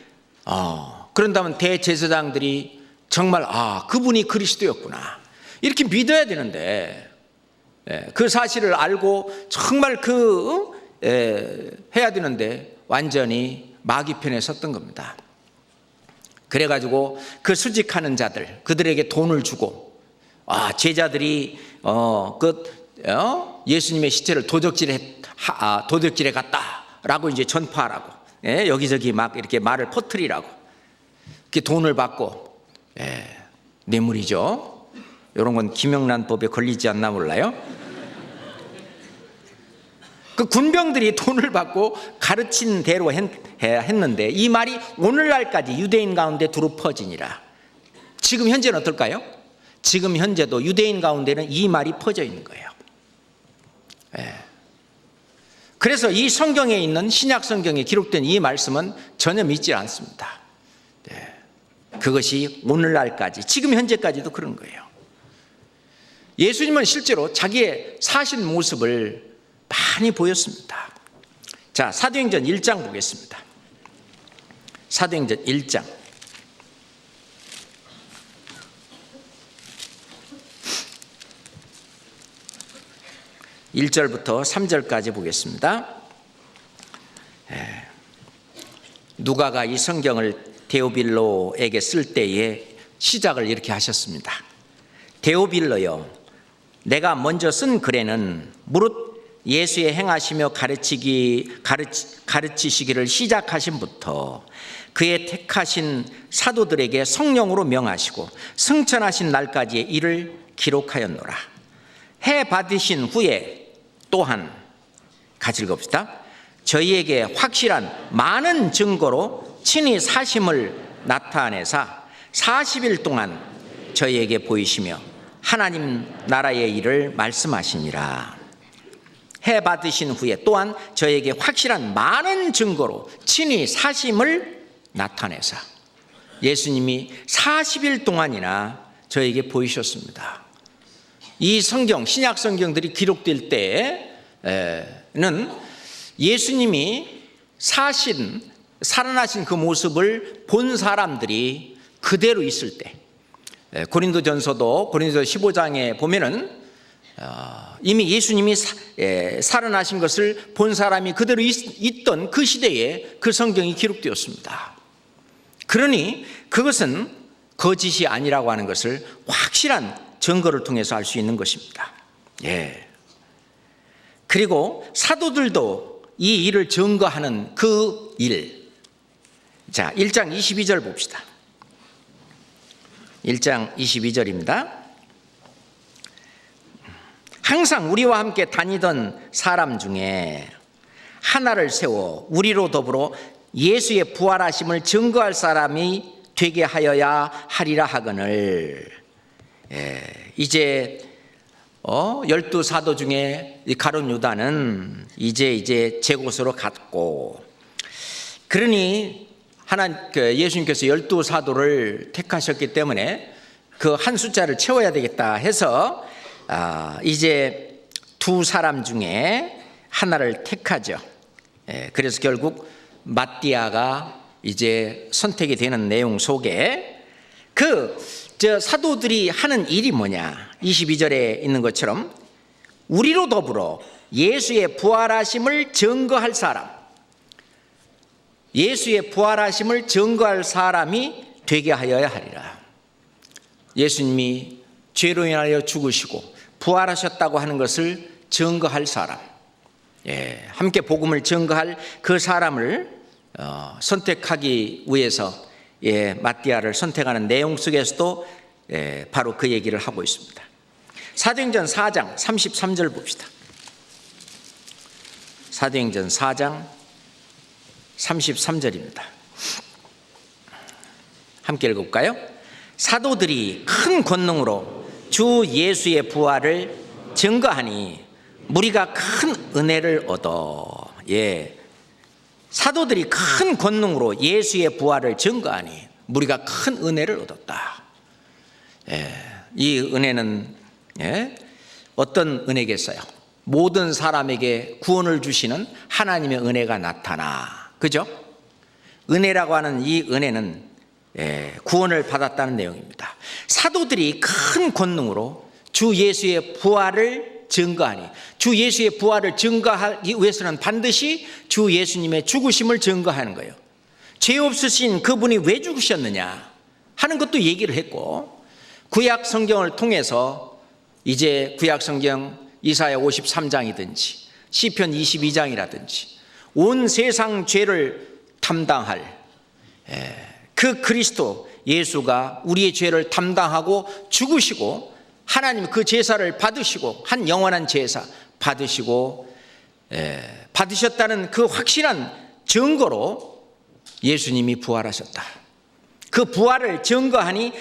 그런다면 대제사장들이 정말 그분이 그리스도였구나 이렇게 믿어야 되는데 그 사실을 알고 정말 해야 되는데 완전히 마귀 편에 섰던 겁니다. 그래가지고 그 수직하는 자들 그들에게 돈을 주고 제자들이 예수님의 시체를 도적질에 갔다라고 이제 전파하라고 여기저기 막 이렇게 말을 퍼뜨리라고 이렇게 돈을 받고 뇌물이죠. 이런 건 김영란법에 걸리지 않나 몰라요. 그 군병들이 돈을 받고 가르친 대로 했는데 이 말이 오늘날까지 유대인 가운데 두루 퍼지니라. 지금 현재는 어떨까요? 지금 현재도 유대인 가운데는 이 말이 퍼져 있는 거예요. 그래서 이 성경에 있는 신약 성경에 기록된 이 말씀은 전혀 믿지 않습니다. 그것이 오늘날까지 지금 현재까지도 그런 거예요. 예수님은 실제로 자기의 사신 모습을 많이 보였습니다. 자, 사도행전 1장 보겠습니다. 사도행전 1장 1절부터 3절까지 보겠습니다. 누가가 이 성경을 데오빌로에게 쓸 때에 시작을 이렇게 하셨습니다. 데오빌로여, 내가 먼저 쓴 글에는 무릇 예수의 행하시며 가르치시기를 시작하신부터 그의 택하신 사도들에게 성령으로 명하시고 승천하신 날까지의 일을 기록하였노라. 해 받으신 후에 또한 같이 읽읍시다. 저희에게 확실한 많은 증거로 친히 사심을 나타내사 40일 동안 저희에게 보이시며 하나님 나라의 일을 말씀하시니라. 해 받으신 후에 또한 저에게 확실한 많은 증거로 친히 사심을 나타내사 예수님이 40일 동안이나 저에게 보이셨습니다. 이 성경, 신약 성경들이 기록될 때에는 예수님이 살아나신 그 모습을 본 사람들이 그대로 있을 때, 고린도전서도 고린도 15장에 보면은 이미 예수님이 살아나신 것을 본 사람이 그대로 있던 그 시대에 그 성경이 기록되었습니다. 그러니 그것은 거짓이 아니라고 하는 것을 확실한 증거를 통해서 알 수 있는 것입니다. 예. 그리고 사도들도 이 일을 증거하는 그 일. 자, 1장 22절 봅시다. 1장 22절입니다. 항상 우리와 함께 다니던 사람 중에 하나를 세워 우리로 더불어 예수의 부활하심을 증거할 사람이 되게 하여야 하리라 하거늘. 이제 12사도 중에 가룟 유다는 이제 제 곳으로 갔고, 그러니 예수님께서 12사도를 택하셨기 때문에 그 한 숫자를 채워야 되겠다 해서 이제 두 사람 중에 하나를 택하죠. 그래서 결국 마띠아가 이제 선택이 되는 내용 속에 사도들이 하는 일이 뭐냐, 22절에 있는 것처럼 우리로 더불어 예수의 부활하심을 증거할 사람, 예수의 부활하심을 증거할 사람이 되게 하여야 하리라. 예수님이 죄로 인하여 죽으시고 부활하셨다고 하는 것을 증거할 사람, 함께 복음을 증거할 그 사람을 선택하기 위해서 마띠아를 선택하는 내용 속에서도 바로 그 얘기를 하고 있습니다. 사도행전 4장 33절 봅시다. 사도행전 4장 33절입니다. 함께 읽어볼까요? 사도들이 큰 권능으로 주 예수의 부활을 증거하니 무리가 큰 은혜를 얻어. 사도들이 큰 권능으로 예수의 부활을 증거하니 무리가 큰 은혜를 얻었다. 이 은혜는 어떤 은혜겠어요? 모든 사람에게 구원을 주시는 하나님의 은혜가 나타나, 그죠? 은혜라고 하는 이 은혜는 구원을 받았다는 내용입니다. 사도들이 큰 권능으로 주 예수의 부활을 증거하니, 주 예수의 부활을 증거하기 위해서는 반드시 주 예수님의 죽으심을 증거하는 거예요. 죄 없으신 그분이 왜 죽으셨느냐 하는 것도 얘기를 했고, 구약 성경을 통해서 이제 구약 성경 이사야 53장이든지 시편 22장이라든지 온 세상 죄를 담당할 그 그리스도 예수가 우리의 죄를 담당하고 죽으시고, 하나님 그 제사를 받으시고, 한 영원한 제사 받으시고 받으셨다는 그 확실한 증거로 예수님이 부활하셨다. 그 부활을 증거하니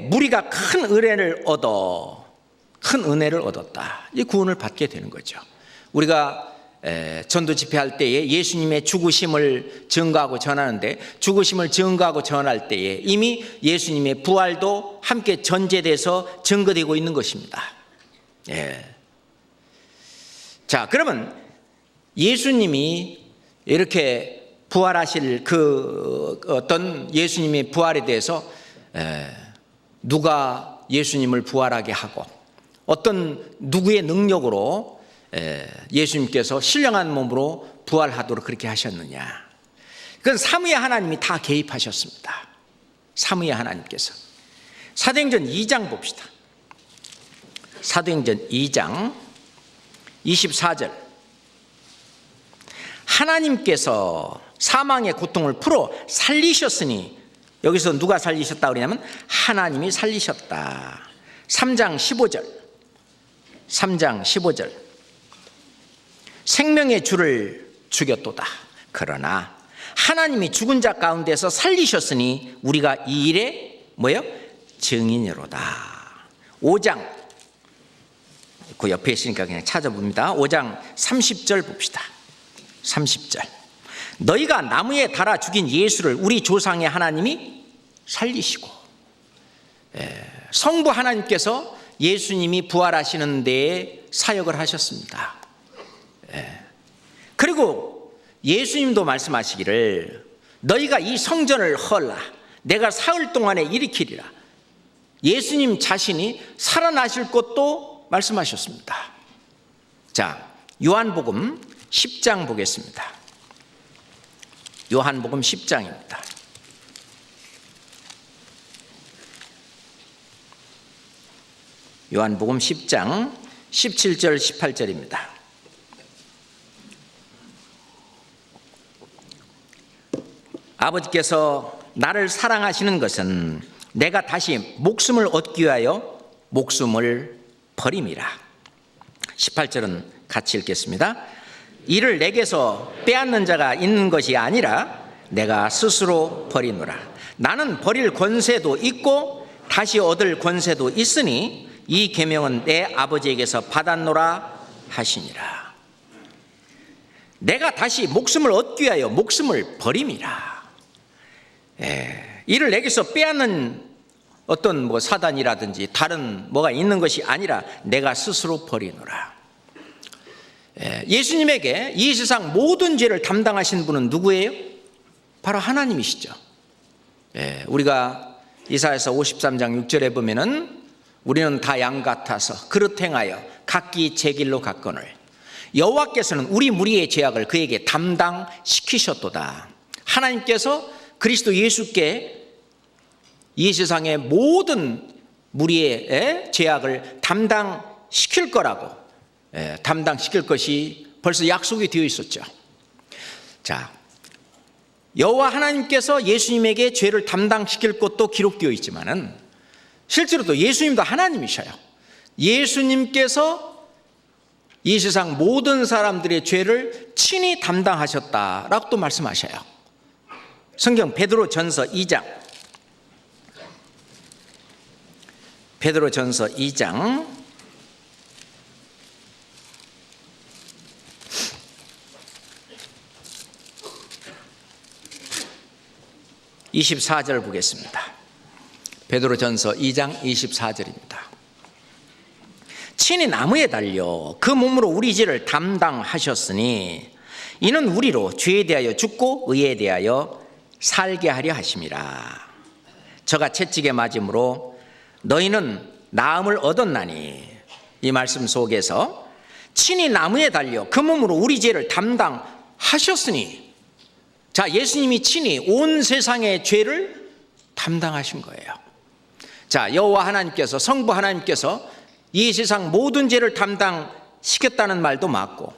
무리가 큰 은혜를 얻었다. 이 구원을 받게 되는 거죠. 우리가 전도 집회할 때에 예수님의 죽으심을 증거하고 전하는데, 죽으심을 증거하고 전할 때에 이미 예수님의 부활도 함께 전제돼서 증거되고 있는 것입니다. 자, 그러면 예수님이 이렇게 부활하실 그 어떤 예수님의 부활에 대해서 누가 예수님을 부활하게 하고 어떤 누구의 능력으로 예수님께서 신령한 몸으로 부활하도록 그렇게 하셨느냐, 그건 삼위의 하나님이 다 개입하셨습니다. 삼위의 하나님께서. 사도행전 2장 봅시다. 사도행전 2장 24절. 하나님께서 사망의 고통을 풀어 살리셨으니, 여기서 누가 살리셨다 그러냐면 하나님이 살리셨다. 3장 15절. 3장 15절. 생명의 주를 죽였도다. 그러나 하나님이 죽은 자 가운데서 살리셨으니 우리가 이 일에 증인이로다. 5장, 그 옆에 있으니까 그냥 찾아봅니다. 5장 30절 봅시다. 30절. 너희가 나무에 달아 죽인 예수를 우리 조상의 하나님이 살리시고, 성부 하나님께서 예수님이 부활하시는 데에 사역을 하셨습니다. 그리고 예수님도 말씀하시기를 너희가 이 성전을 헐라 내가 사흘 동안에 일으키리라. 예수님 자신이 살아나실 것도 말씀하셨습니다. 자, 요한복음 10장 보겠습니다. 요한복음 10장입니다. 요한복음 10장 17절 18절입니다. 아버지께서 나를 사랑하시는 것은 내가 다시 목숨을 얻기 위하여 목숨을 버림이라. 18절은 같이 읽겠습니다. 이를 내게서 빼앗는 자가 있는 것이 아니라 내가 스스로 버리노라. 나는 버릴 권세도 있고 다시 얻을 권세도 있으니 이 계명은 내 아버지에게서 받았노라 하시니라. 내가 다시 목숨을 얻기 위하여 목숨을 버림이라. 이를 내게서 빼앗는 어떤 사단이라든지 다른 뭐가 있는 것이 아니라 내가 스스로 버리노라. 예수님에게 이 세상 모든 죄를 담당하신 분은 누구예요? 바로 하나님이시죠. 우리가 이사야서 53장 6절에 보면은 우리는 다 양 같아서 그릇 행하여 각기 제 길로 갔거늘 여호와께서는 우리 무리의 죄악을 그에게 담당시키셨도다. 하나님께서 그리스도 예수께 이 세상의 모든 무리의 죄악을 담당시킬 거라고, 담당시킬 것이 벌써 약속이 되어 있었죠. 자, 여호와 하나님께서 예수님에게 죄를 담당시킬 것도 기록되어 있지만은 실제로 또 예수님도 하나님이셔요. 예수님께서 이 세상 모든 사람들의 죄를 친히 담당하셨다라고 또 말씀하셔요. 성경 베드로전서 2장 24절 보겠습니다. 베드로전서 2장 24절입니다. 친히 나무에 달려 그 몸으로 우리 죄를 담당하셨으니 이는 우리로 죄에 대하여 죽고 의에 대하여 살게 하려 하심이라. 저가 채찍에 맞음으로 너희는 나음을 얻었나니. 이 말씀 속에서 친히 나무에 달려 그 몸으로 우리 죄를 담당하셨으니, 자, 예수님이 친히 온 세상의 죄를 담당하신 거예요. 자, 여호와 하나님께서, 성부 하나님께서 이 세상 모든 죄를 담당시켰다는 말도 맞고,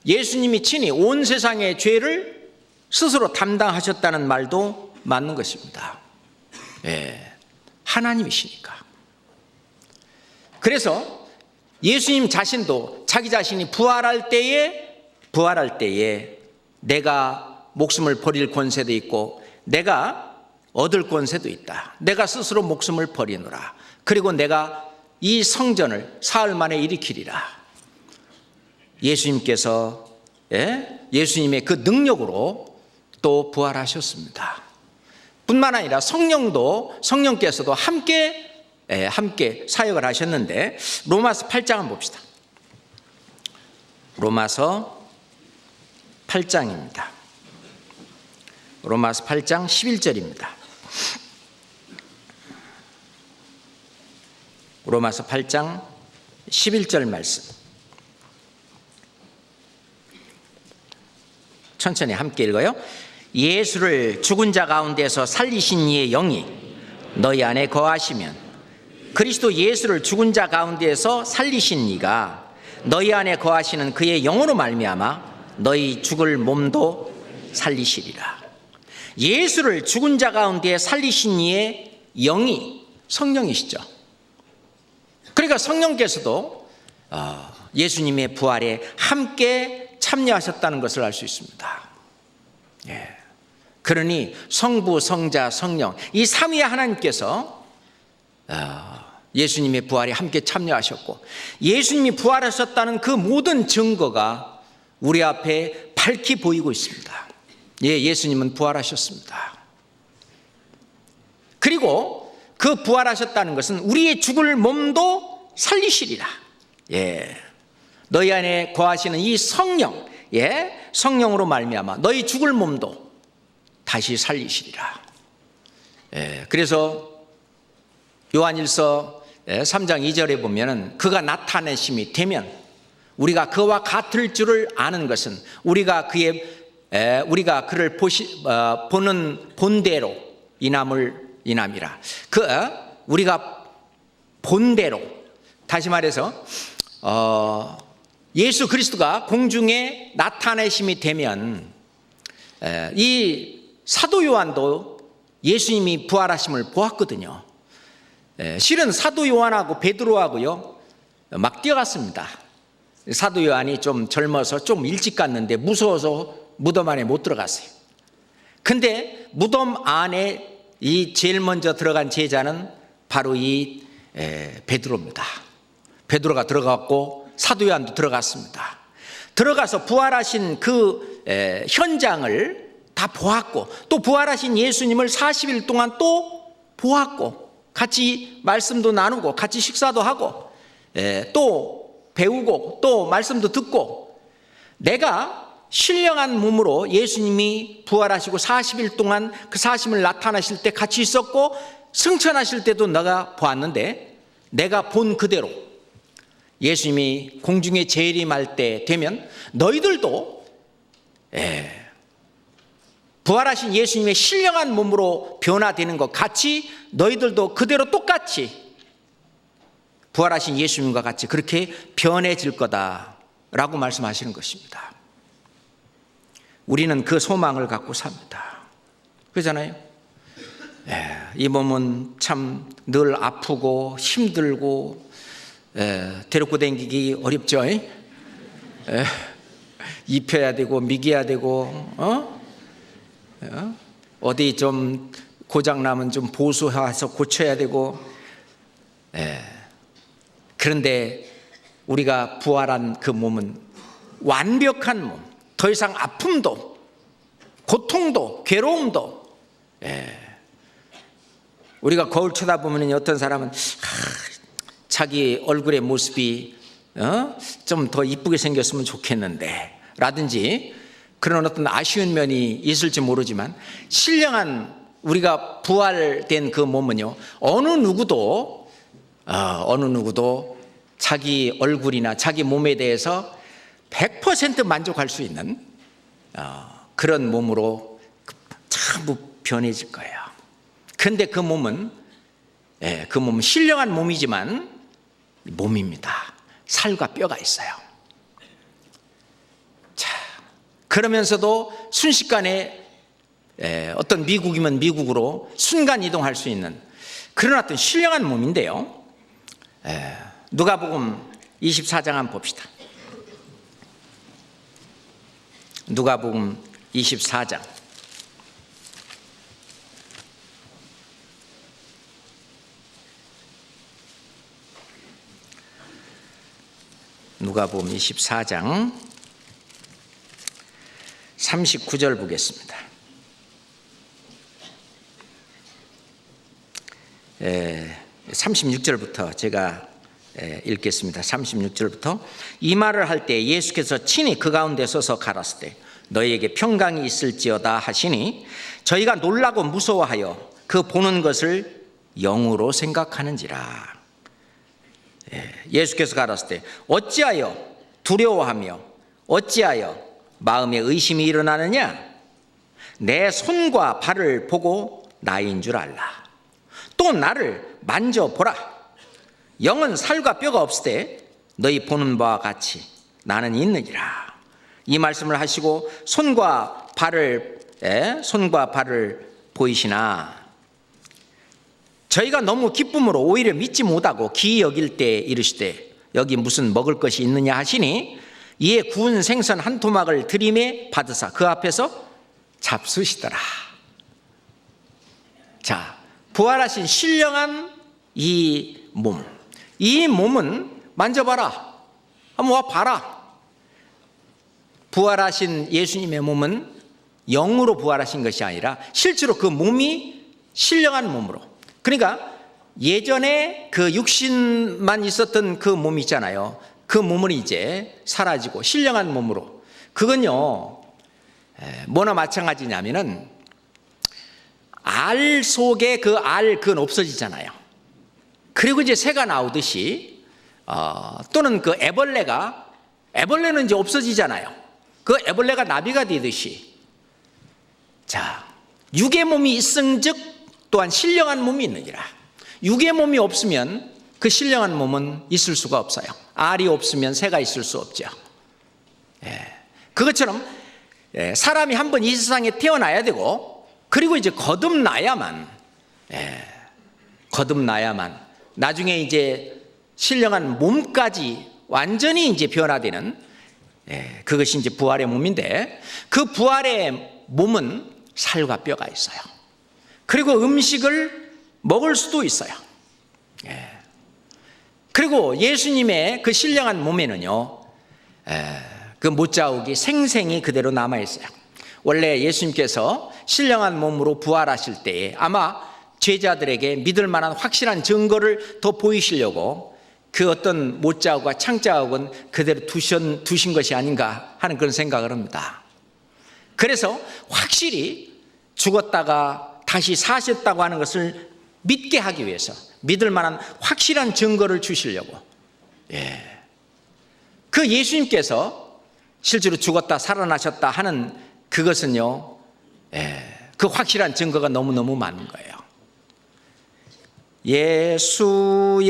예수님이 친히 온 세상의 죄를 스스로 담당하셨다는 말도 맞는 것입니다. 하나님이시니까. 그래서 예수님 자신도 자기 자신이 부활할 때에 내가 목숨을 버릴 권세도 있고 내가 얻을 권세도 있다. 내가 스스로 목숨을 버리노라. 그리고 내가 이 성전을 사흘 만에 일으키리라. 예수님께서 예수님의 그 능력으로 또 부활하셨습니다. 뿐만 아니라 성령께서도 함께 사역을 하셨는데, 로마서 8장 한번 봅시다. 로마서 8장입니다. 로마서 8장 11절입니다. 로마서 8장 11절 말씀. 천천히 함께 읽어요. 예수를 죽은 자 가운데서 살리신 이의 영이 너희 안에 거하시면, 그리스도 예수를 죽은 자 가운데서 살리신 이가 너희 안에 거하시는 그의 영으로 말미암아 너희 죽을 몸도 살리시리라. 예수를 죽은 자 가운데 살리신 이의 영이 성령이시죠. 그러니까 성령께서도 예수님의 부활에 함께 참여하셨다는 것을 알 수 있습니다. 그러니 성부, 성자, 성령, 이 삼위의 하나님께서 예수님의 부활에 함께 참여하셨고, 예수님이 부활하셨다는 그 모든 증거가 우리 앞에 밝히 보이고 있습니다. 예수님은 부활하셨습니다. 그리고 그 부활하셨다는 것은 우리의 죽을 몸도 살리시리라. 너희 안에 거하시는 이 성령, 성령으로 말미암아 너희 죽을 몸도 다시 살리시리라. 그래서 요한일서 3장 2절에 보면은 그가 나타내심이 되면 우리가 그와 같을 줄을 아는 것은 우리가 그를 보는 본대로 인함이라. 우리가 본대로 다시 말해서 예수 그리스도가 공중에 나타내심이 되면 이 사도 요한도 예수님이 부활하심을 보았거든요. 실은 사도 요한하고 베드로하고요 막 뛰어갔습니다. 사도 요한이 좀 젊어서 좀 일찍 갔는데 무서워서 무덤 안에 못 들어갔어요. 근데 무덤 안에 이 제일 먼저 들어간 제자는 바로 이 베드로입니다. 베드로가 들어갔고 사도 요한도 들어갔습니다. 들어가서 부활하신 그 현장을 다 보았고, 또 부활하신 예수님을 40일 동안 또 보았고, 같이 말씀도 나누고 같이 식사도 하고 또 배우고 또 말씀도 듣고, 내가 신령한 몸으로 예수님이 부활하시고 40일 동안 그 사심을 나타나실 때 같이 있었고, 승천하실 때도 내가 보았는데, 내가 본 그대로 예수님이 공중에 재림할 때 되면 너희들도 부활하신 예수님의 신령한 몸으로 변화되는 것 같이 너희들도 그대로 똑같이 부활하신 예수님과 같이 그렇게 변해질 거다라고 말씀하시는 것입니다. 우리는 그 소망을 갖고 삽니다. 그렇잖아요. 이 몸은 참 늘 아프고 힘들고 데리고 다니기 어렵죠. 입혀야 되고 미겨야 되고 어디 좀 고장 나면 좀 보수해서 고쳐야 되고. 그런데 우리가 부활한 그 몸은 완벽한 몸, 더 이상 아픔도 고통도 괴로움도. 우리가 거울 쳐다보면 어떤 사람은 자기 얼굴의 모습이 좀 더 이쁘게 생겼으면 좋겠는데 라든지 그런 어떤 아쉬운 면이 있을지 모르지만, 신령한 우리가 부활된 그 몸은요 어느 누구도 자기 얼굴이나 자기 몸에 대해서 100% 만족할 수 있는 그런 몸으로 전부 변해질 거예요. 그런데 그 몸은 신령한 몸이지만 몸입니다. 살과 뼈가 있어요. 자, 그러면서도 순식간에 어떤 미국이면 미국으로 순간 이동할 수 있는 그런 어떤 신령한 몸인데요. 누가복음 24장 한번 봅시다. 누가복음 24장. 누가복음 24장 39절 보겠습니다. 36절부터 제가 읽겠습니다. 36절부터. 이 말을 할 때 예수께서 친히 그 가운데 서서 가라사대 너희에게 평강이 있을지어다 하시니 저희가 놀라고 무서워하여 그 보는 것을 영으로 생각하는지라. 예수께서 가라사대 어찌하여 두려워하며 어찌하여 마음에 의심이 일어나느냐? 내 손과 발을 보고 나인 줄 알라. 또 나를 만져보라. 영은 살과 뼈가 없으되 너희 보는 바와 같이 나는 있느니라. 이 말씀을 하시고 손과 발을 보이시나 저희가 너무 기쁨으로 오히려 믿지 못하고 기이 여길 때 이르시되 여기 무슨 먹을 것이 있느냐 하시니 이에 구운 생선 한 토막을 들이매 받으사 그 앞에서 잡수시더라. 자, 부활하신 신령한 이 몸, 이 몸은 만져봐라. 한번 와 봐라. 부활하신 예수님의 몸은 영으로 부활하신 것이 아니라 실제로 그 몸이 신령한 몸으로. 그러니까 예전에 그 육신만 있었던 그 몸이 있잖아요. 그 몸은 이제 사라지고 신령한 몸으로. 그건요 뭐나 마찬가지냐면은 알 속에 그 알 그건 없어지잖아요. 그리고 이제 새가 나오듯이 또는 그 애벌레는 이제 없어지잖아요. 그 애벌레가 나비가 되듯이. 자, 육의 몸이 있은즉 또한 신령한 몸이 있느니라. 육의 몸이 없으면 그 신령한 몸은 있을 수가 없어요. 알이 없으면 새가 있을 수 없죠. 그것처럼 사람이 한번 이 세상에 태어나야 되고, 그리고 이제 거듭나야만 나중에 이제 신령한 몸까지 완전히 이제 변화되는, 그것이 이제 부활의 몸인데, 그 부활의 몸은 살과 뼈가 있어요. 그리고 음식을 먹을 수도 있어요. 그리고 예수님의 그 신령한 몸에는요, 그 못자국이 생생히 그대로 남아있어요. 원래 예수님께서 신령한 몸으로 부활하실 때에 아마 제자들에게 믿을 만한 확실한 증거를 더 보이시려고 그 어떤 못자국과 창자국은 그대로 두신 것이 아닌가 하는 그런 생각을 합니다. 그래서 확실히 죽었다가 다시 사셨다고 하는 것을 믿게 하기 위해서, 믿을 만한 확실한 증거를 주시려고, 그 예수님께서 실제로 죽었다 살아나셨다 하는 그것은요, 그 확실한 증거가 너무너무 많은 거예요. 예수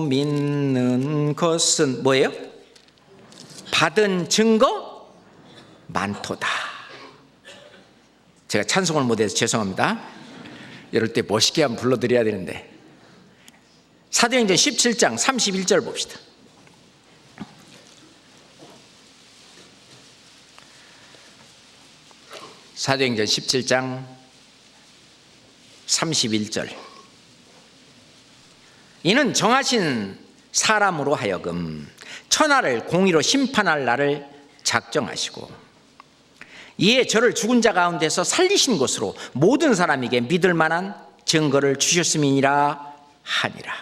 믿는 것은 뭐예요? 받은 증거 많도다. 제가 찬송을 못해서 죄송합니다. 이럴 때 멋있게 한번 불러드려야 되는데, 사도행전 17장 31절 봅시다. 사도행전 17장 31절. 이는 정하신 사람으로 하여금 천하를 공의로 심판할 날을 작정하시고, 이에 저를 죽은 자 가운데서 살리신 것으로 모든 사람에게 믿을 만한 증거를 주셨음이니라 하니라.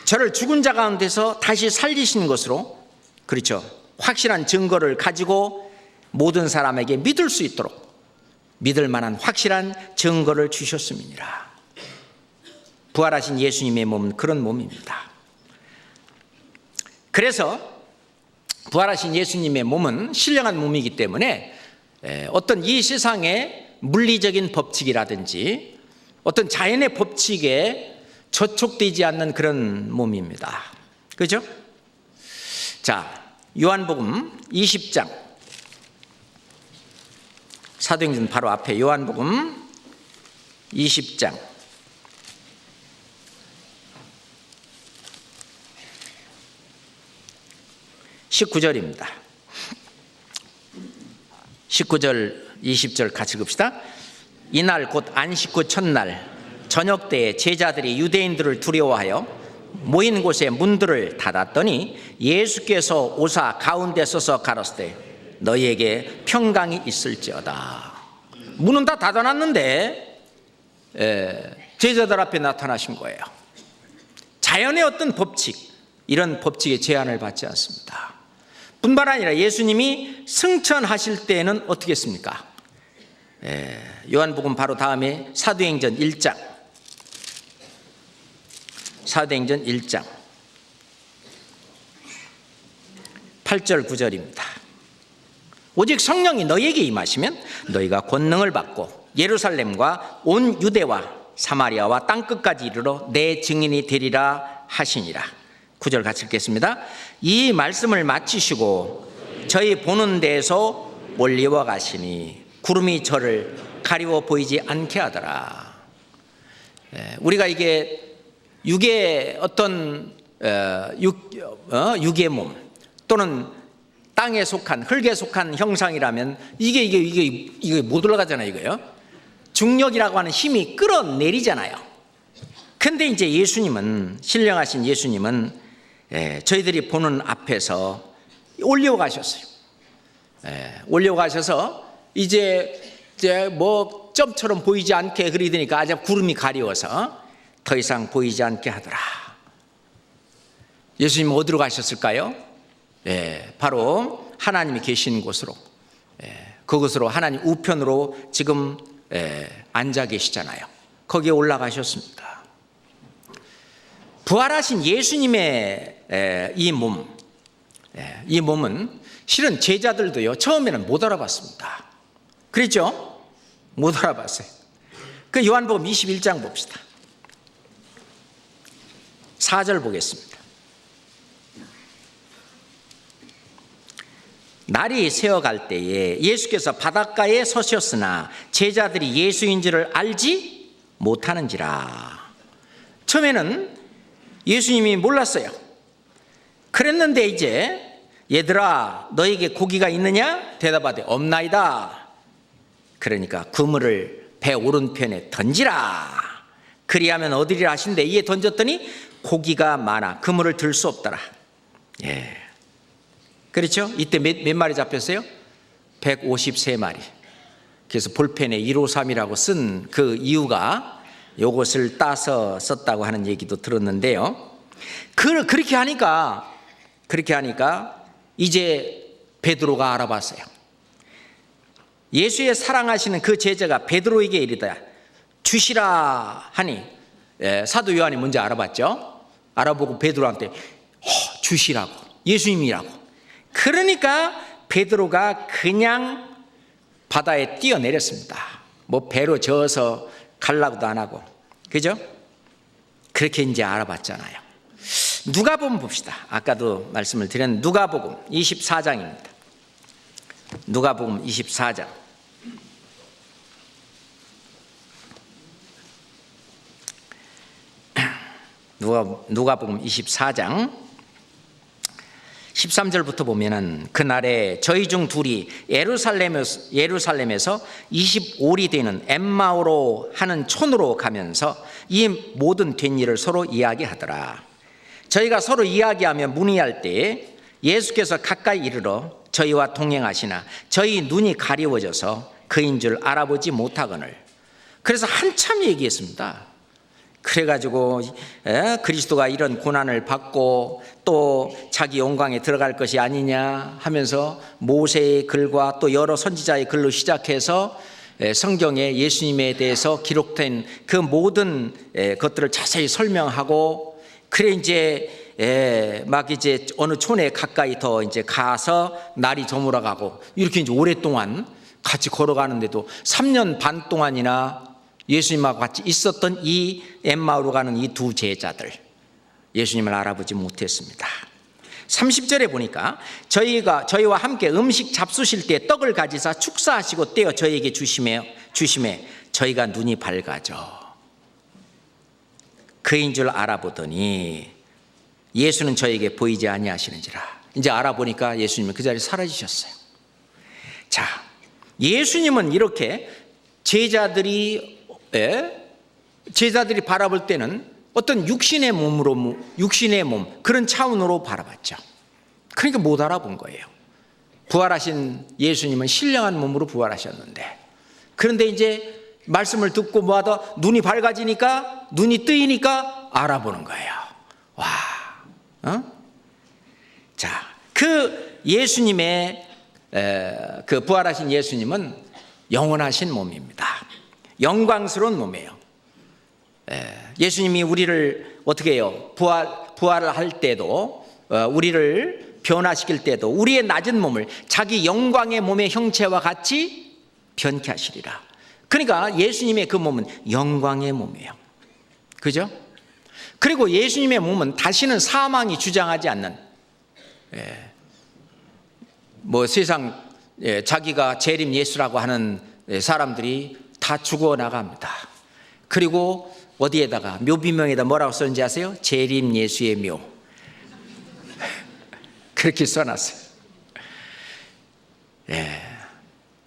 저를 죽은 자 가운데서 다시 살리신 것으로, 그렇죠, 확실한 증거를 가지고 모든 사람에게 믿을 수 있도록 믿을 만한 확실한 증거를 주셨음이니라. 부활하신 예수님의 몸은 그런 몸입니다. 그래서 부활하신 예수님의 몸은 신령한 몸이기 때문에 어떤 이 세상의 물리적인 법칙이라든지 어떤 자연의 법칙에 저촉되지 않는 그런 몸입니다. 그죠? 자, 요한복음 20장, 사도행전 바로 앞에 요한복음 20장 19절입니다. 19절 20절 같이 봅시다. 이날 곧 안식 후 첫날 저녁 때에 제자들이 유대인들을 두려워하여 모인 곳에 문들을 닫았더니 예수께서 오사 가운데 서서 가라사대 너희에게 평강이 있을지어다. 문은 다 닫아놨는데 제자들 앞에 나타나신 거예요. 자연의 어떤 법칙, 이런 법칙에 제한을 받지 않습니다. 뿐만 아니라 예수님이 승천하실 때에는 어떻게 했습니까? 요한복음 바로 다음에 사도행전 1장 8절 9절입니다. 오직 성령이 너희에게 임하시면 너희가 권능을 받고 예루살렘과 온 유대와 사마리아와 땅끝까지 이르러 내 증인이 되리라 하시니라. 9절 같이 읽겠습니다. 이 말씀을 마치시고 저희 보는 데에서 몰려와 가시니 구름이 저를 가리워 보이지 않게 하더라. 우리가 이게 육의 어떤 육의 몸 또는 땅에 속한, 흙에 속한 형상이라면 이게 못 올라가잖아요. 이거요. 중력이라고 하는 힘이 끌어내리잖아요. 근데 이제 예수님은, 신령하신 예수님은 저희들이 보는 앞에서 올려가셨어요. 올려가셔서 이제 뭐 점처럼 보이지 않게 그리더니까 아주 구름이 가리워서 더 이상 보이지 않게 하더라. 예수님은 어디로 가셨을까요? 바로 하나님이 계신 곳으로, 그곳으로, 하나님 우편으로 지금 앉아 계시잖아요. 거기에 올라가셨습니다. 부활하신 예수님의 이 몸은 실은 제자들도요 처음에는 못 알아봤습니다. 그렇죠? 못 알아봤어요. 그 요한복음 21장 봅시다. 4절 보겠습니다. 날이 새어갈 때에 예수께서 바닷가에 서셨으나 제자들이 예수인 줄을 알지 못하는지라. 처음에는 예수님이 몰랐어요. 그랬는데 이제 얘들아 너에게 고기가 있느냐? 대답하되 없나이다. 그러니까 그물을 배 오른편에 던지라. 그리하면 얻으리라 하신데 이에 던졌더니 고기가 많아 그물을 들 수 없더라. 예. 그렇죠? 이때 몇 마리 잡혔어요? 153마리. 그래서 볼펜에 153이라고 쓴 그 이유가 이것을 따서 썼다고 하는 얘기도 들었는데요. 그렇게 하니까 이제 베드로가 알아봤어요. 예수의 사랑하시는 그 제자가 베드로에게 이르다 주시라 하니 사도 요한이 먼저 알아봤죠. 알아보고 베드로한테 주시라고, 예수님이라고. 그러니까 베드로가 그냥 바다에 뛰어내렸습니다. 뭐 배로 저어서 가려고도 안 하고, 그죠? 그렇게 이제 알아봤잖아요. 누가복음 봅시다. 아까도 말씀을 드렸는데 누가복음 24장입니다. 누가복음 24장. 누가복음 24장 13절부터 보면은 그날에 저희 중 둘이 예루살렘에서 25리 되는 엠마오로 하는 촌으로 가면서 이 모든 된 일을 서로 이야기하더라. 저희가 서로 이야기하며 문의할 때에 예수께서 가까이 이르러 저희와 동행하시나 저희 눈이 가리워져서 그인 줄 알아보지 못하거늘. 그래서 한참 얘기했습니다. 그래가지고 그리스도가 이런 고난을 받고 또 자기 영광에 들어갈 것이 아니냐 하면서 모세의 글과 또 여러 선지자의 글로 시작해서 성경에 예수님에 대해서 기록된 그 모든 것들을 자세히 설명하고, 그래 이제 막 이제 어느 촌에 가까이 더 이제 가서 날이 저물어가고 이렇게 이제 오랫동안 같이 걸어가는데도 3년 반 동안이나 예수님하고 같이 있었던 이 엠마오로 가는 이 두 제자들, 예수님을 알아보지 못했습니다. 30절에 보니까 저희와 함께 음식 잡수실 때 떡을 가지사 축사하시고 떼어 저희에게 주심에 저희가 눈이 밝아져 그인 줄 알아보더니 예수는 저에게 보이지 아니하시는지라. 이제 알아보니까 예수님은 그 자리에 사라지셨어요. 자, 예수님은 이렇게 제자들이 바라볼 때는 어떤 육신의 몸 그런 차원으로 바라봤죠. 그러니까 못 알아본 거예요. 부활하신 예수님은 신령한 몸으로 부활하셨는데, 그런데 이제 말씀을 듣고 뭐하다 눈이 밝아지니까, 눈이 뜨이니까 알아보는 거예요. 와, 자, 그 예수님의 그 부활하신 예수님은 영원하신 몸입니다. 영광스러운 몸이에요. 예수님이 우리를 어떻게 해요? 부활을 할 때도, 우리를 변화시킬 때도 우리의 낮은 몸을 자기 영광의 몸의 형체와 같이 변케 하시리라. 그러니까 예수님의 그 몸은 영광의 몸이에요. 그죠? 그리고 예수님의 몸은 다시는 사망이 주장하지 않는, 뭐 세상 자기가 재림 예수라고 하는 사람들이 다 죽어 나갑니다. 그리고 어디에다가 묘비명에다 뭐라고 썼는지 아세요? 재림 예수의 묘. 그렇게 써놨어요.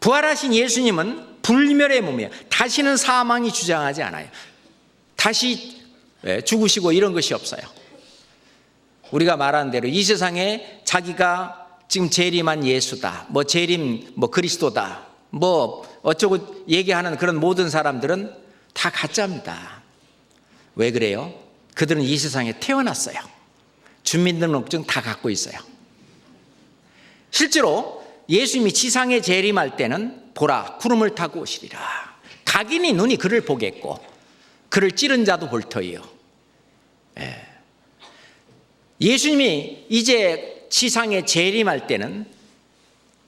부활하신 예수님은 불멸의 몸이에요. 다시는 사망이 주장하지 않아요. 다시 죽으시고 이런 것이 없어요. 우리가 말하는 대로 이 세상에 자기가 지금 재림한 예수다, 뭐 재림 뭐 그리스도다, 뭐 어쩌고 얘기하는 그런 모든 사람들은 다 가짜입니다. 왜 그래요? 그들은 이 세상에 태어났어요. 주민등록증 다 갖고 있어요. 실제로 예수님이 지상에 재림할 때는 보라 구름을 타고 오시리라. 각인이 눈이 그를 보겠고 그를 찌른 자도 볼 터이요. 예수님이 이제 지상에 재림할 때는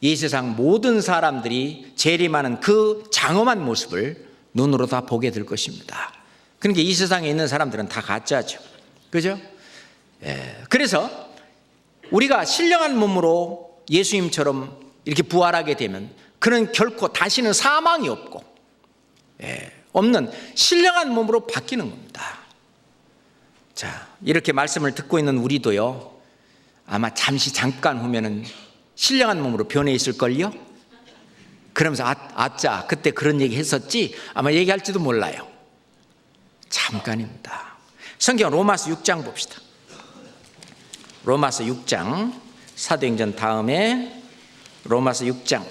이 세상 모든 사람들이 재림하는 그 장엄한 모습을 눈으로 다 보게 될 것입니다. 그러니까 이 세상에 있는 사람들은 다 가짜죠. 그죠? 그래서 우리가 신령한 몸으로 예수님처럼 이렇게 부활하게 되면 그는 결코 다시는 사망이 없고 없는 신령한 몸으로 바뀌는 겁니다. 자, 이렇게 말씀을 듣고 있는 우리도요, 아마 잠깐 후면은 신령한 몸으로 변해 있을걸요? 그러면서 아짜 그때 그런 얘기 했었지? 아마 얘기할지도 몰라요. 잠깐입니다. 성경 로마서 6장 봅시다. 로마서 6장, 사도행전 다음에 로마서 6장.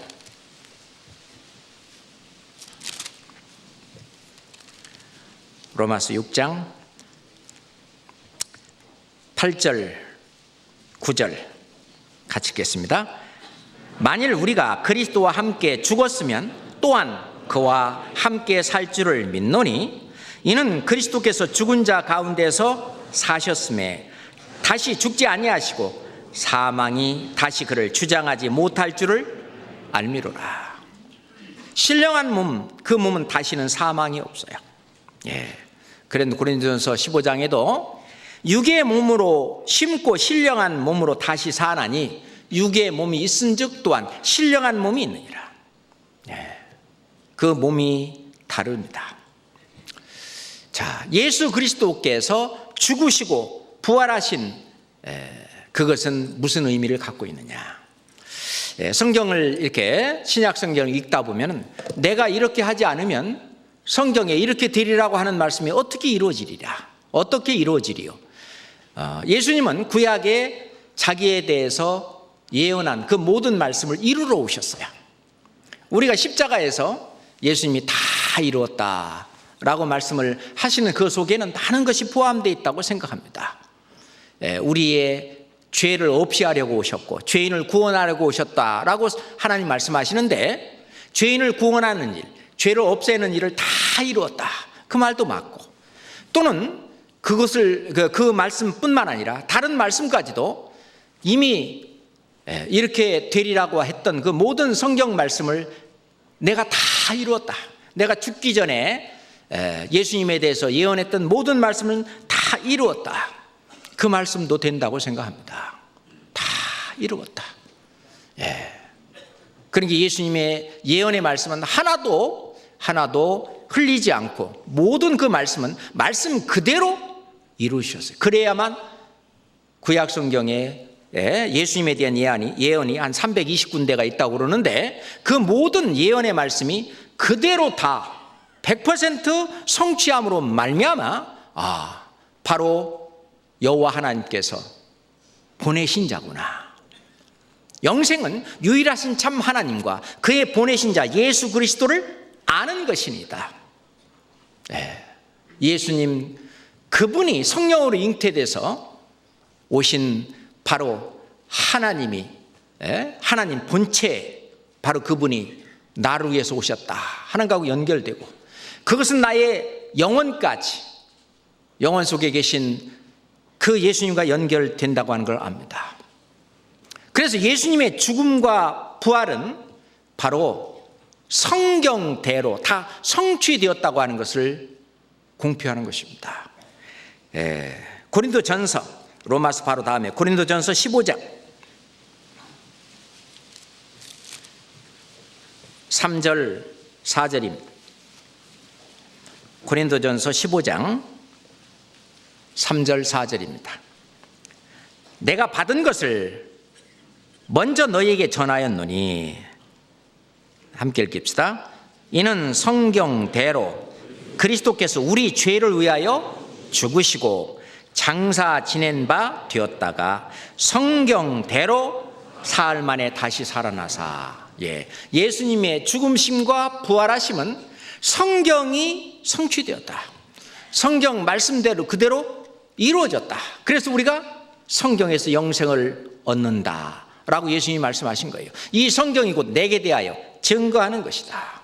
로마서 6장 8절 9절 같이 읽겠습니다. 만일 우리가 그리스도와 함께 죽었으면 또한 그와 함께 살 줄을 믿노니 이는 그리스도께서 죽은 자 가운데서 사셨음에 다시 죽지 아니하시고 사망이 다시 그를 주장하지 못할 줄을 알미로라. 신령한 몸, 그 몸은 다시는 사망이 없어요. 그런데 고린도전서 15장에도 육의 몸으로 심고 신령한 몸으로 다시 사나니 육의 몸이 있은즉 또한 신령한 몸이 있느니라. 그 몸이 다릅니다. 자, 예수 그리스도께서 죽으시고 부활하신 그것은 무슨 의미를 갖고 있느냐? 성경을 이렇게 신약 성경을 읽다 보면 내가 이렇게 하지 않으면 성경에 이렇게 되리라고 하는 말씀이 어떻게 이루어지리라? 어떻게 이루어지리요? 예수님은 구약에 자기에 대해서 예언한 그 모든 말씀을 이루러 오셨어요. 우리가 십자가에서 예수님이 다 이루었다라고 말씀을 하시는 그 속에는 많은 것이 포함되어 있다고 생각합니다. 우리의 죄를 없이 하려고 오셨고 죄인을 구원하려고 오셨다라고 하나님 말씀하시는데 죄인을 구원하는 일, 죄를 없애는 일을 다 이루었다. 그 말도 맞고 또는 그것을 그 말씀뿐만 아니라 다른 말씀까지도 이미 이렇게 되리라고 했던 그 모든 성경 말씀을 내가 다 이루었다. 내가 죽기 전에 예수님에 대해서 예언했던 모든 말씀은 다 이루었다. 그 말씀도 된다고 생각합니다. 다 이루었다. 그러니까 예수님의 예언의 말씀은 하나도 흘리지 않고 모든 그 말씀은 말씀 그대로 이루셨어요. 그래야만 구약 성경에 예수님에 대한 예언이 한 320군데가 있다고 그러는데 그 모든 예언의 말씀이 그대로 다 100% 성취함으로 말미암아 바로 여호와 하나님께서 보내신 자구나. 영생은 유일하신 참 하나님과 그의 보내신 자 예수 그리스도를 아는 것이니다. 예수님 그분이 성령으로 잉태돼서 오신 바로 하나님이 하나님 본체 바로 그분이 나를 위해서 오셨다 하는 것하고 연결되고 그것은 나의 영혼까지 영혼 속에 계신 그 예수님과 연결된다고 하는 걸 압니다. 그래서 예수님의 죽음과 부활은 바로 성경대로 다 성취되었다고 하는 것을 공표하는 것입니다. 고린도전서 로마서 바로 다음에 고린도전서 15장 3절 4절입니다. 고린도전서 15장 3절 4절입니다. 내가 받은 것을 먼저 너희에게 전하였노니 함께 읽읍시다. 이는 성경대로 그리스도께서 우리 죄를 위하여 죽으시고 장사 지낸 바 되었다가 성경대로 사흘 만에 다시 살아나사. 예수님의 죽음심과 부활하심은 성경이 성취되었다. 성경 말씀대로 그대로 이루어졌다. 그래서 우리가 성경에서 영생을 얻는다라고 예수님이 말씀하신 거예요. 이 성경이 곧 내게 대하여 증거하는 것이다.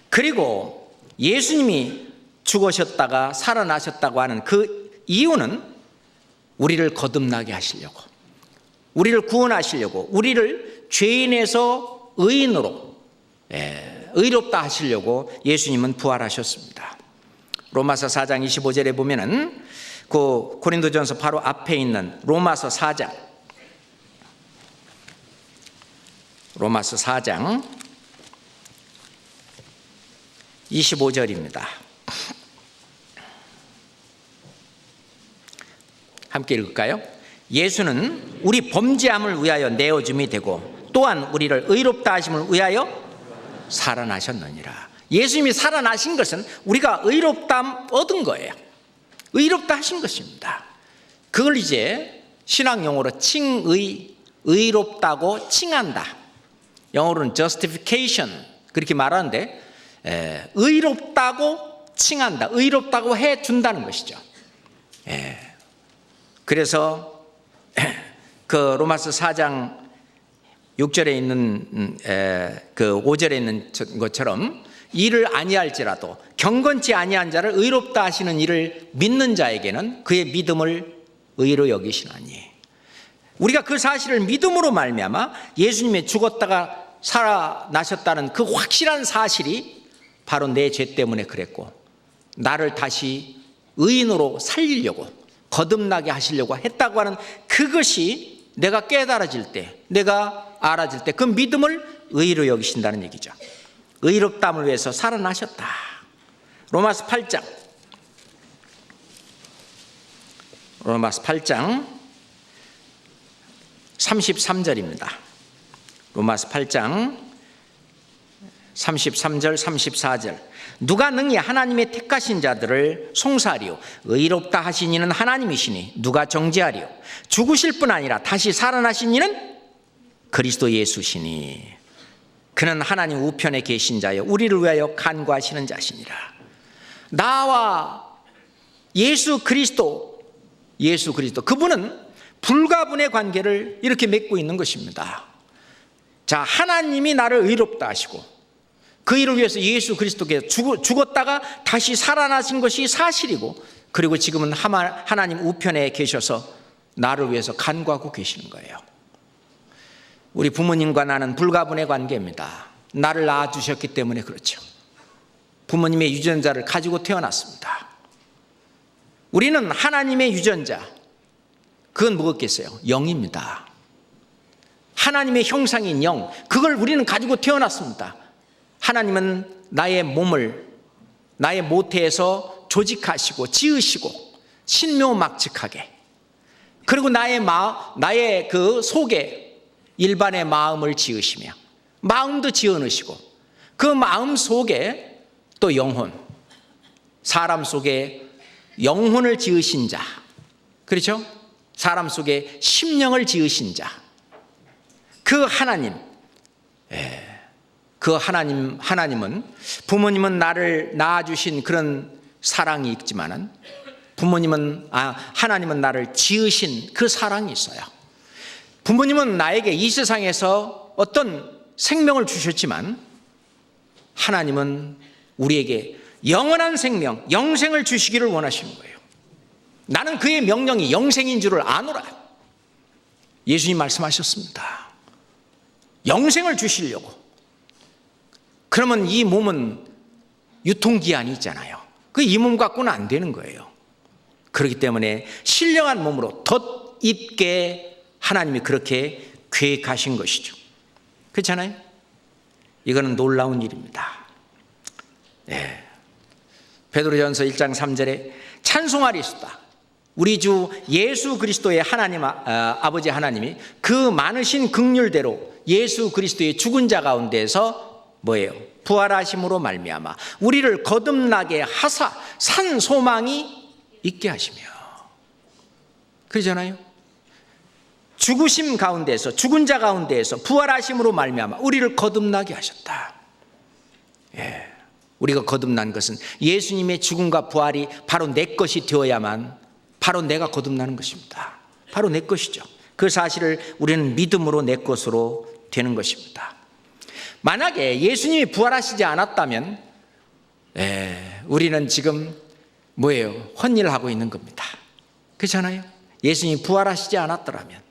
그리고 예수님이 죽으셨다가 살아나셨다고 하는 그 이유는 우리를 거듭나게 하시려고, 우리를 구원하시려고, 우리를 죄인에서 의인으로 의롭다 하시려고 예수님은 부활하셨습니다. 로마서 4장 25절에 보면은 그 고린도전서 바로 앞에 있는 로마서 4장, 로마서 4장 25절입니다. 함께 읽을까요? 예수는 우리 범죄함을 위하여 내어줌이 되고 또한 우리를 의롭다 하심을 위하여 살아나셨느니라. 예수님이 살아나신 것은 우리가 의롭담 얻은 거예요. 의롭다 하신 것입니다. 그걸 이제 신학 용어로 칭의, 의롭다고 칭한다. 영어로는 justification 그렇게 말하는데 의롭다고 칭한다. 의롭다고 해준다는 것이죠. 그래서 그 로마서 4장 6절에 있는 그 5절에 있는 것처럼 이를 아니할지라도 경건치 아니한 자를 의롭다 하시는 이를 믿는 자에게는 그의 믿음을 의로 여기시나니. 우리가 그 사실을 믿음으로 말미암아 예수님의 죽었다가 살아나셨다는 그 확실한 사실이 바로 내 죄 때문에 그랬고 나를 다시 의인으로 살리려고 거듭나게 하시려고 했다고 하는 그것이 내가 깨달아질 때, 내가 알아질 때 그 믿음을 의로 여기신다는 얘기죠. 의롭담을 위해서 살아나셨다. 로마서 8장 33절입니다. 로마서 8장 33절 34절 누가 능히 하나님의 택하신 자들을 송사하리요 의롭다 하신 이는 하나님이시니 누가 정죄하리요 죽으실 뿐 아니라 다시 살아나신 이는 그리스도 예수시니 그는 하나님 우편에 계신 자요 우리를 위하여 간구하시는 자시니라. 나와 예수 그리스도 그분은 불가분의 관계를 이렇게 맺고 있는 것입니다. 자, 하나님이 나를 의롭다 하시고 그 일을 위해서 예수 그리스도께서 죽었다가 다시 살아나신 것이 사실이고 그리고 지금은 하나님 우편에 계셔서 나를 위해서 간구하고 계시는 거예요. 우리 부모님과 나는 불가분의 관계입니다. 나를 낳아주셨기 때문에 그렇죠. 부모님의 유전자를 가지고 태어났습니다. 우리는 하나님의 유전자, 그건 뭐겠어요? 영입니다. 하나님의 형상인 영, 그걸 우리는 가지고 태어났습니다. 하나님은 나의 몸을 나의 모태에서 조직하시고 지으시고 신묘막측하게 그리고 나의 그 속에 일반의 마음을 지으시며 마음도 지어넣으시고 그 마음 속에 또 영혼, 사람 속에 영혼을 지으신 자, 그렇죠? 사람 속에 심령을 지으신 자, 그 하나님, 그 하나님은 부모님은 나를 낳아주신 그런 사랑이 있지만은 하나님은 나를 지으신 그 사랑이 있어요. 부모님은 나에게 이 세상에서 어떤 생명을 주셨지만 하나님은 우리에게 영원한 생명, 영생을 주시기를 원하시는 거예요. 나는 그의 명령이 영생인 줄을 아노라. 예수님 말씀하셨습니다. 영생을 주시려고. 그러면 이 몸은 유통기한이 있잖아요. 이 몸 갖고는 안 되는 거예요. 그렇기 때문에 신령한 몸으로 덧입게 하나님이 그렇게 계획하신 것이죠. 그렇잖아요? 이거는 놀라운 일입니다. 베드로전서 1장 3절에 찬송하리수다. 우리 주 예수 그리스도의 하나님, 아버지 하나님이 그 많으신 긍휼대로 예수 그리스도의 죽은 자 가운데서 뭐예요? 부활하심으로 말미암아 우리를 거듭나게 하사 산 소망이 있게 하시며. 그러잖아요. 죽으심 가운데서 죽은 자 가운데에서 부활하심으로 말미암아 우리를 거듭나게 하셨다. 우리가 거듭난 것은 예수님의 죽음과 부활이 바로 내 것이 되어야만 바로 내가 거듭나는 것입니다. 바로 내 것이죠. 그 사실을 우리는 믿음으로 내 것으로 되는 것입니다. 만약에 예수님이 부활하시지 않았다면 우리는 지금 뭐예요? 헛일을 하고 있는 겁니다. 그렇잖아요? 예수님이 부활하시지 않았더라면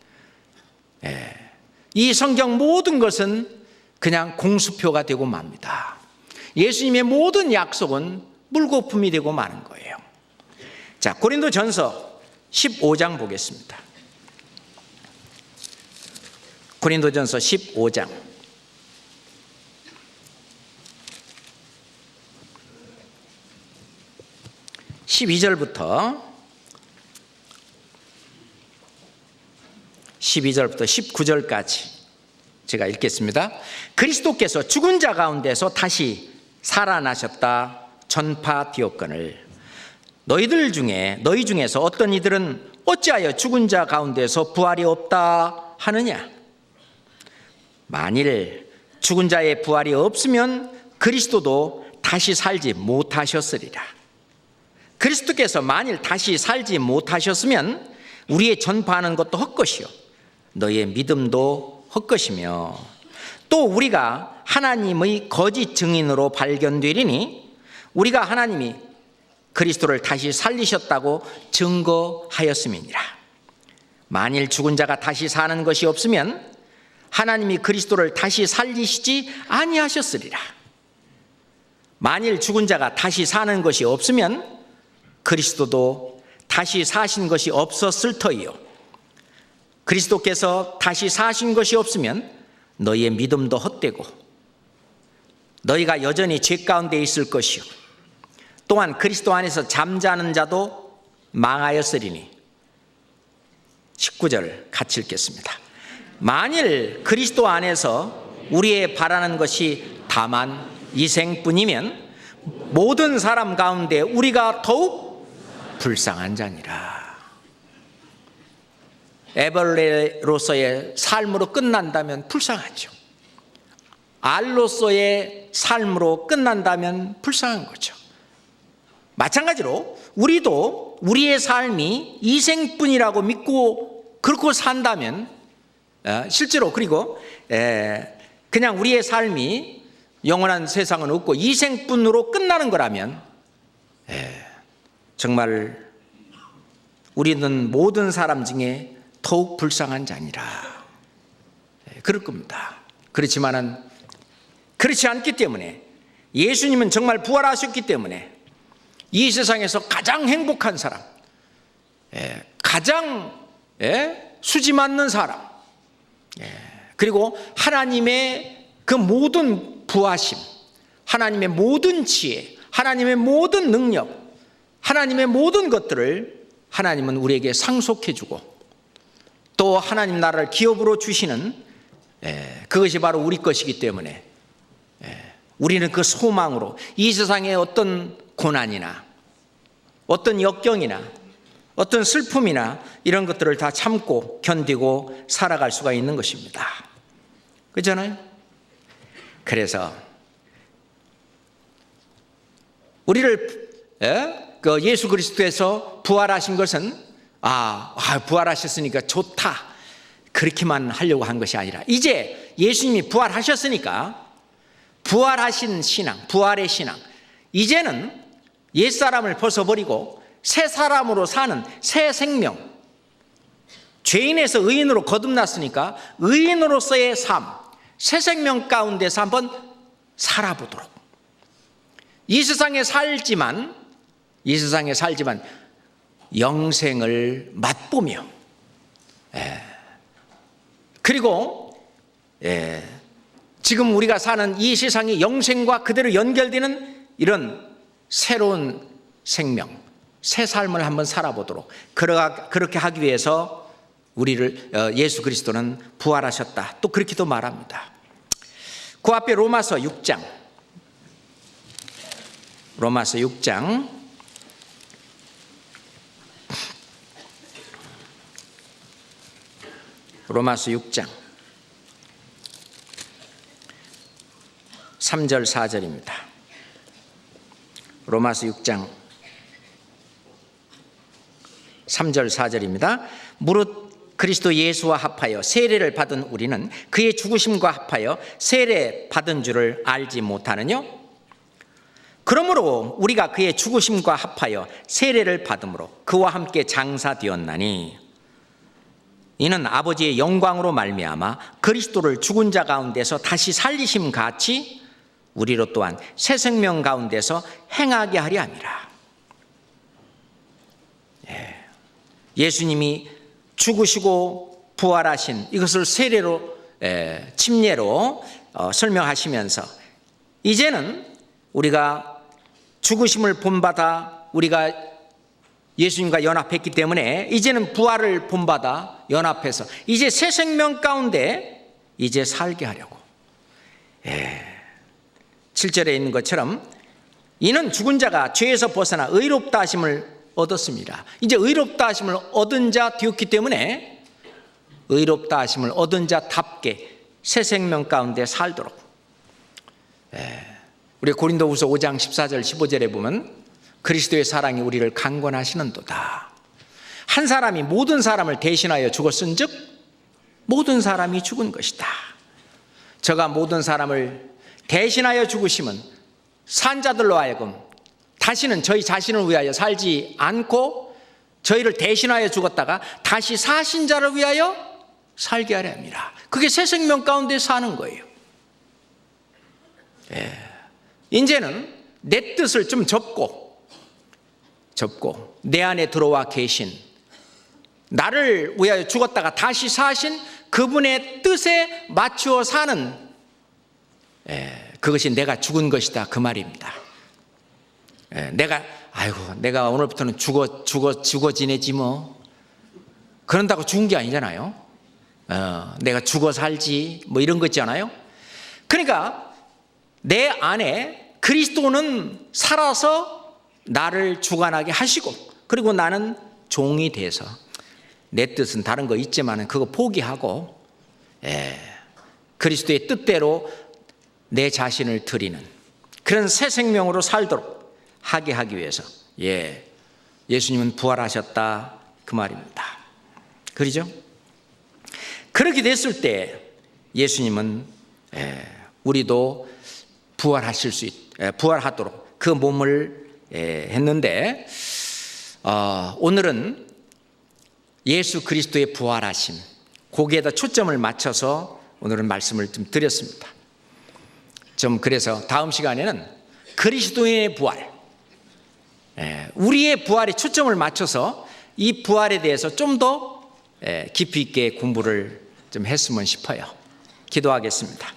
이 성경 모든 것은 그냥 공수표가 되고 맙니다. 예수님의 모든 약속은 물거품이 되고 마는 거예요. 자, 고린도전서 15장 보겠습니다. 고린도전서 15장 12절부터 19절까지 제가 읽겠습니다. 그리스도께서 죽은 자 가운데서 다시 살아나셨다 전파되었거늘 너희 중에서 어떤 이들은 어찌하여 죽은 자 가운데서 부활이 없다 하느냐. 만일 죽은 자의 부활이 없으면 그리스도도 다시 살지 못하셨으리라. 그리스도께서 만일 다시 살지 못하셨으면 우리의 전파하는 것도 헛것이요 너희의 믿음도 헛것이며 또 우리가 하나님의 거짓 증인으로 발견되리니 우리가 하나님이 그리스도를 다시 살리셨다고 증거하였음이니라. 만일 죽은 자가 다시 사는 것이 없으면 하나님이 그리스도를 다시 살리시지 아니하셨으리라. 만일 죽은 자가 다시 사는 것이 없으면 그리스도도 다시 사신 것이 없었을 터이요 그리스도께서 다시 사신 것이 없으면 너희의 믿음도 헛되고 너희가 여전히 죄 가운데 있을 것이요 또한 그리스도 안에서 잠자는 자도 망하였으리니 19절 같이 읽겠습니다. 만일 그리스도 안에서 우리의 바라는 것이 다만 이 생뿐이면 모든 사람 가운데 우리가 더욱 불쌍한 자니라. 에벌레로서의 삶으로 끝난다면 불쌍하죠. 알로서의 삶으로 끝난다면 불쌍한 거죠. 마찬가지로 우리도 우리의 삶이 이생뿐이라고 믿고 그렇게 산다면 실제로 그리고 그냥 우리의 삶이 영원한 세상은 없고 이생뿐으로 끝나는 거라면 정말 우리는 모든 사람 중에 더욱 불쌍한 자니라. 그럴 겁니다. 그렇지만은 그렇지 않기 때문에 예수님은 정말 부활하셨기 때문에 이 세상에서 가장 행복한 사람, 가장 수지 맞는 사람, 그리고 하나님의 그 모든 부하심, 하나님의 모든 지혜, 하나님의 모든 능력, 하나님의 모든 것들을 하나님은 우리에게 상속해주고 또 하나님 나라를 기업으로 주시는 그것이 바로 우리 것이기 때문에 우리는 그 소망으로 이 세상의 어떤 고난이나 어떤 역경이나 어떤 슬픔이나 이런 것들을 다 참고 견디고 살아갈 수가 있는 것입니다. 그렇잖아요? 그래서 우리를 예수 그리스도에서 부활하신 것은 부활하셨으니까 좋다 그렇게만 하려고 한 것이 아니라 이제 예수님이 부활하셨으니까 부활하신 신앙, 부활의 신앙, 이제는 옛사람을 벗어버리고 새 사람으로 사는 새 생명, 죄인에서 의인으로 거듭났으니까 의인으로서의 삶, 새 생명 가운데서 한번 살아보도록. 이 세상에 살지만 영생을 맛보며 그리고 지금 우리가 사는 이 세상이 영생과 그대로 연결되는 이런 새로운 생명, 새 삶을 한번 살아보도록 그렇게 하기 위해서 우리를 예수 그리스도는 부활하셨다. 또 그렇게도 말합니다. 그 앞에 로마서 6장 로마서 6장 3절 4절입니다. 로마서 6장 3절 4절입니다. 무릇 그리스도 예수와 합하여 세례를 받은 우리는 그의 죽으심과 합하여 세례 받은 줄을 알지 못하느냐? 그러므로 우리가 그의 죽으심과 합하여 세례를 받음으로 그와 함께 장사되었나니 이는 아버지의 영광으로 말미암아 그리스도를 죽은 자 가운데서 다시 살리심 같이 우리로 또한 새 생명 가운데서 행하게 하려 함이라. 예수님이 죽으시고 부활하신 이것을 세례로 침례로 설명하시면서 이제는 우리가 죽으심을 본받아 우리가 예수님과 연합했기 때문에 이제는 부활을 본받아 연합해서 이제 새 생명 가운데 이제 살게 하려고 7절에 있는 것처럼 이는 죽은 자가 죄에서 벗어나 의롭다 하심을 얻었습니다. 이제 의롭다 하심을 얻은 자 되었기 때문에 의롭다 하심을 얻은 자답게 새 생명 가운데 살도록 우리 고린도후서 5장 14절 15절에 보면 그리스도의 사랑이 우리를 강권하시는도다. 한 사람이 모든 사람을 대신하여 죽었은즉 모든 사람이 죽은 것이다. 저가 모든 사람을 대신하여 죽으심은 산 자들로 하여금 다시는 저희 자신을 위하여 살지 않고 저희를 대신하여 죽었다가 다시 사신 자를 위하여 살게 하려 합니다. 그게 새 생명 가운데 사는 거예요. 이제는 내 뜻을 좀 접고 내 안에 들어와 계신 나를 위하여 죽었다가 다시 사신 그분의 뜻에 맞추어 사는 그것이 내가 죽은 것이다 그 말입니다. 내가 오늘부터는 죽어 지내지 뭐 그런다고 죽은 게 아니잖아요. 내가 죽어 살지 뭐 이런 거 있잖아요. 그러니까 내 안에 그리스도는 살아서 나를 주관하게 하시고 그리고 나는 종이 돼서 내 뜻은 다른 거 있지만 그거 포기하고 그리스도의 뜻대로 내 자신을 드리는 그런 새 생명으로 살도록 하게 하기 위해서 예수님은 부활하셨다 그 말입니다. 그러죠? 그렇게 됐을 때 예수님은 우리도 부활하도록 그 몸을 했는데 오늘은 예수 그리스도의 부활하심 거기에다 초점을 맞춰서 오늘은 말씀을 좀 드렸습니다. 그래서 다음 시간에는 그리스도인의 부활 우리의 부활에 초점을 맞춰서 이 부활에 대해서 좀 더 깊이 있게 공부를 좀 했으면 싶어요. 기도하겠습니다.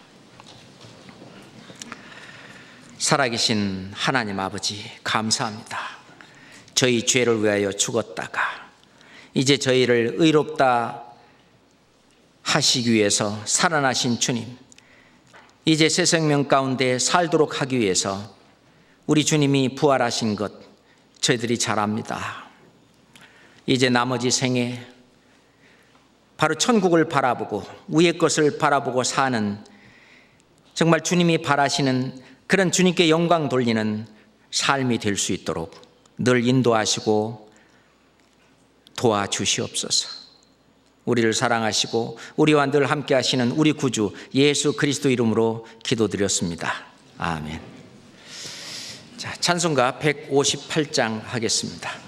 살아계신 하나님 아버지 감사합니다. 저희 죄를 위하여 죽었다가 이제 저희를 의롭다 하시기 위해서 살아나신 주님 이제 새 생명 가운데 살도록 하기 위해서 우리 주님이 부활하신 것 저희들이 잘 압니다. 이제 나머지 생에 바로 천국을 바라보고 위의 것을 바라보고 사는 정말 주님이 바라시는 그런 주님께 영광 돌리는 삶이 될 수 있도록 늘 인도하시고 도와주시옵소서. 우리를 사랑하시고 우리와 늘 함께 하시는 우리 구주 예수 그리스도 이름으로 기도드렸습니다. 아멘. 자, 찬송가 158장 하겠습니다.